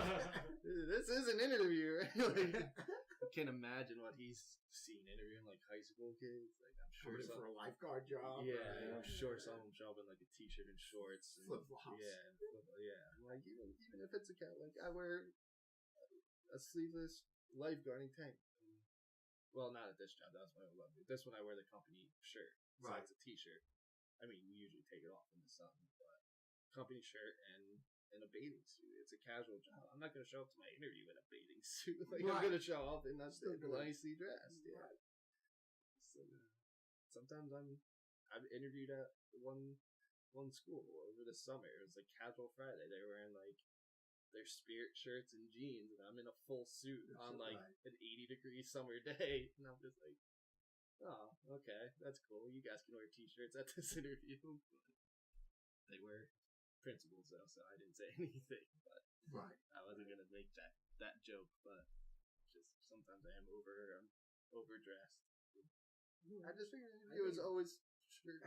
"This is an interview, right?" Like, I can't imagine what he's seen interviewing like high school kids. Like, I'm sure for a lifeguard job. Yeah, right? I'm sure some of them show up in like a t-shirt and shorts, and Flip flops. Yeah. I'm like, even if it's a cat, like I wear a sleeveless lifeguarding tank. Well, not at this job. That was my old job. This one I wear the company shirt, so Right. it's a t-shirt. I mean, we usually take it off in the sun, but company shirt and a bathing suit. It's a casual job. I'm not going to show up to my interview in a bathing suit. Like I'm going to show up in nicely dressed. Yeah. Right. So, sometimes I've interviewed at one school over the summer. It was like casual Friday. They were wearing like their Spirit shirts and jeans, and I'm in a full suit on like an 80-degree summer day, and I'm just like, oh, okay, that's cool. You guys can wear t-shirts at this interview. But they were principals though, so I didn't say anything. But I wasn't gonna make that joke. But just sometimes I am overdressed. I just figured it was always shirt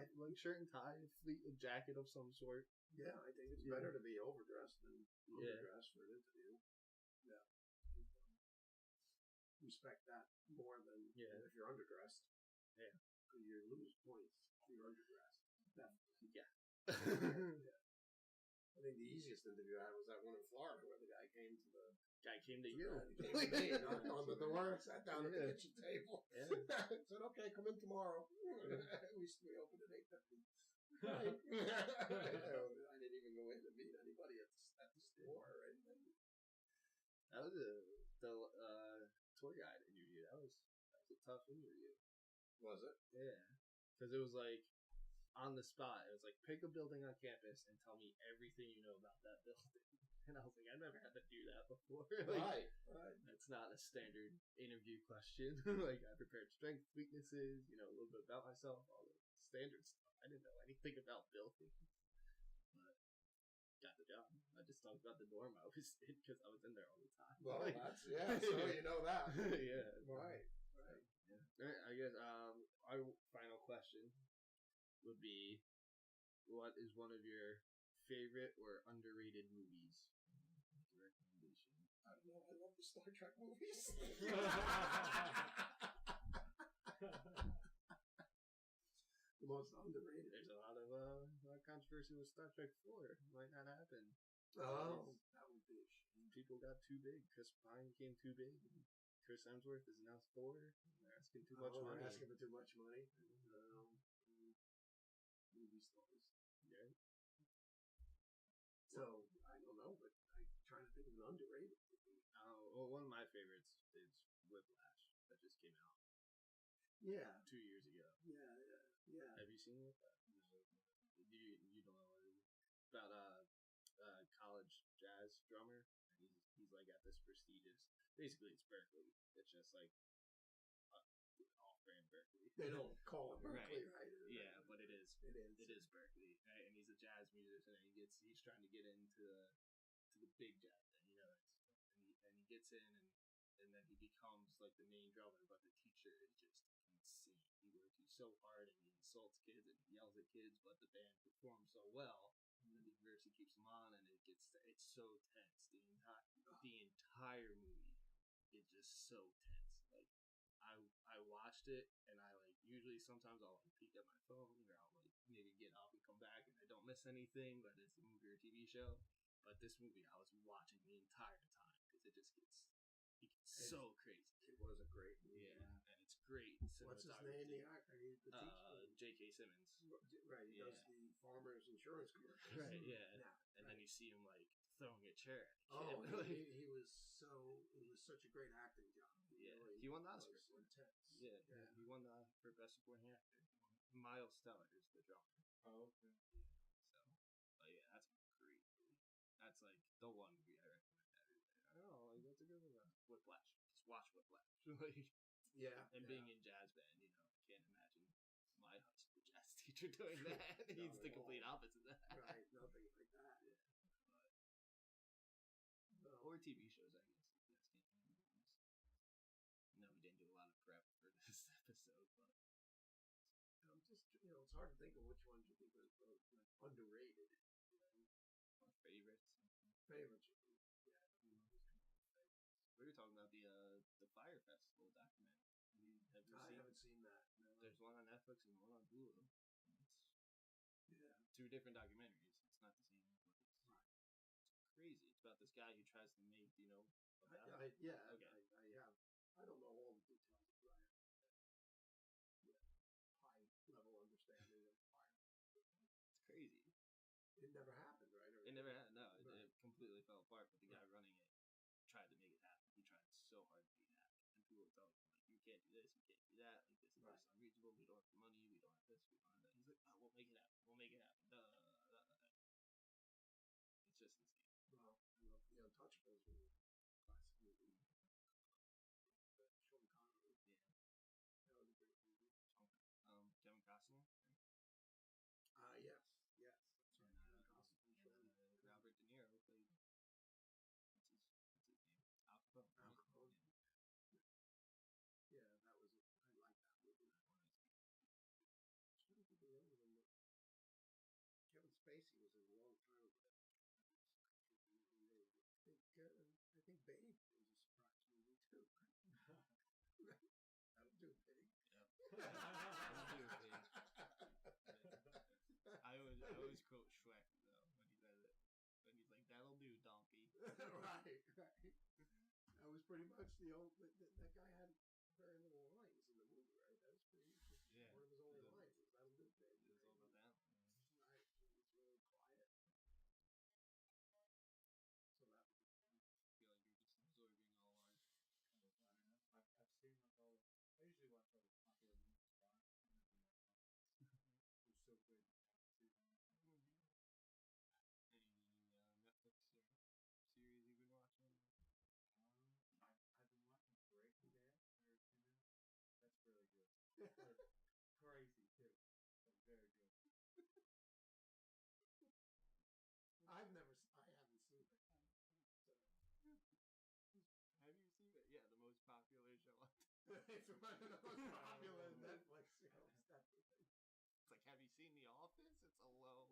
and tie, a jacket of some sort. Yeah, I think it's better to be overdressed than underdressed for an interview. Yeah. Respect that more than if you're underdressed. Yeah. Because you lose points if you're underdressed. Definitely. Yeah. I think the easiest interview I had was that one in Florida where the guy came to you. He came to me, knocked on the door, sat down at the kitchen table. Yeah. Said, "Okay, come in tomorrow." we opened at 8:30. I didn't even go in to meet anybody at the store or anything. That was the tour guide interview. That was a tough interview. Was it? Yeah, because it was like on the spot. It was like, pick a building on campus and tell me everything you know about that building. And I was like, I've never had to do that before. Like, right. That's not a standard interview question. Like, I prepared strengths, weaknesses, a little bit about myself, all the standard stuff. I didn't know anything about buildings. But got the job. I just talked about the dorm I was in because I was in there all the time. Well, like, so you know that. Yeah. Right. I guess our final question would be, what is one of your favorite or underrated movies? Recommendation. I don't know. I love the Star Trek movies. The most underrated. There's a lot of controversy with Star Trek 4. It might not happen. Oh, that would be a shame. People got too big. Chris Pine became too big. Chris Hemsworth is announced Thor. They're asking too much money. They're asking for too much money. Movie stars. Yeah. So, I don't know, but I'm trying to think of an underrated movie. Well, one of my favorites is Whiplash. That just came out. Yeah. 2 years ago. Yeah. Have you seen it? You don't know what it is. It's about a college jazz drummer. And he's like at this prestigious. Basically, it's Berkeley. It's just like off-brand Berkeley. They don't call it Berkeley, right? Yeah, but it is. It is. It is Berkeley, right? And he's a jazz musician, and he's trying to get into the big jazz thing, you know. And he gets in, and then he becomes like the main drummer, but the teacher is just insane. He works so hard, and he insults kids, and he yells at kids, but the band performs so well that the university keeps him on, and it's so tense. The entire movie is just so tense. Like, I watched it, and I usually sometimes I'll peek at my phone, or I'll maybe get up and come back, and I don't miss anything, but it's a movie or TV show. But this movie I was watching the entire time because it gets so crazy. It was a great movie. Yeah, and it's great. What's his name? The actor, the teacher. J.K. Simmons. Right, he does the Farmers Insurance commercials. Right, yeah. And then you see him throwing a chair at a kid. Oh, he was such a great acting job. He won the Oscar. Intense. Yeah, he won for Best Supporting Actor. Miles Teller is the drummer. Oh, okay. So, yeah, that's a great movie. That's the one movie I recommend to everybody. I don't know, what's a good one? Whiplash. Just watch Whiplash. Yeah. And being in jazz band, I can't imagine my high school jazz teacher doing that. He's the complete opposite of that. Right, nothing like that. Yeah. Or TV shows, I guess. No, we didn't do a lot of prep for this episode, but I'm just, it's hard to think of which ones you think are underrated. Favorites. Favorites. Yeah. We were talking about the Fire Festival documentary. I haven't seen that. No. There's one on Netflix and one on Hulu. It's two different documentaries. It's not the same. But it's crazy. It's about this guy who tries to make, Okay. I have. I don't know all the details, but I have high level understanding of fire. It's crazy. It never happened, right? It never happened. No, it completely fell apart. But the guy running it tried to make it happen. He tried so hard to make it happen. And people were telling him, you can't do this, you can't do that. This is just unreasonable. We don't have the money. We don't have this. We don't have that. He's like, we'll make it happen. We'll make it happen. It's just insane. Well, I love The Untouchables. Classic movie. Sean Connery. Yeah. That was a great movie. Kevin Costner. Yes. That's right. And Robert De Niro played. What's his name? Al Capone. Al Capone. Yeah, that was. I like that movie. I'm trying to think of the other one. Kevin Spacey was in a long time ago. I think Babe was a surprise movie too. That'll do, Pity. Yep. That'll do, Pity. I always quote Shrek though when he says it. When he's like, "That'll do, donkey." Right. That was pretty much the old. That guy had very little lines in the movie, right? That was pretty. One of his only lines was "That'll do, baby." It was all about that. Right. It was really quiet. So that was. I feel like you're just absorbing all our. I've seen all. I usually watch all the popular movies. I'm so good. Any Netflix or series you've been watching? I've been watching Breaking Bad. That's really good. Crazy too, but very good. I haven't seen it. So. Have you seen it? Yeah, the most popular show. It's one of the most popular seen The Office? It's a low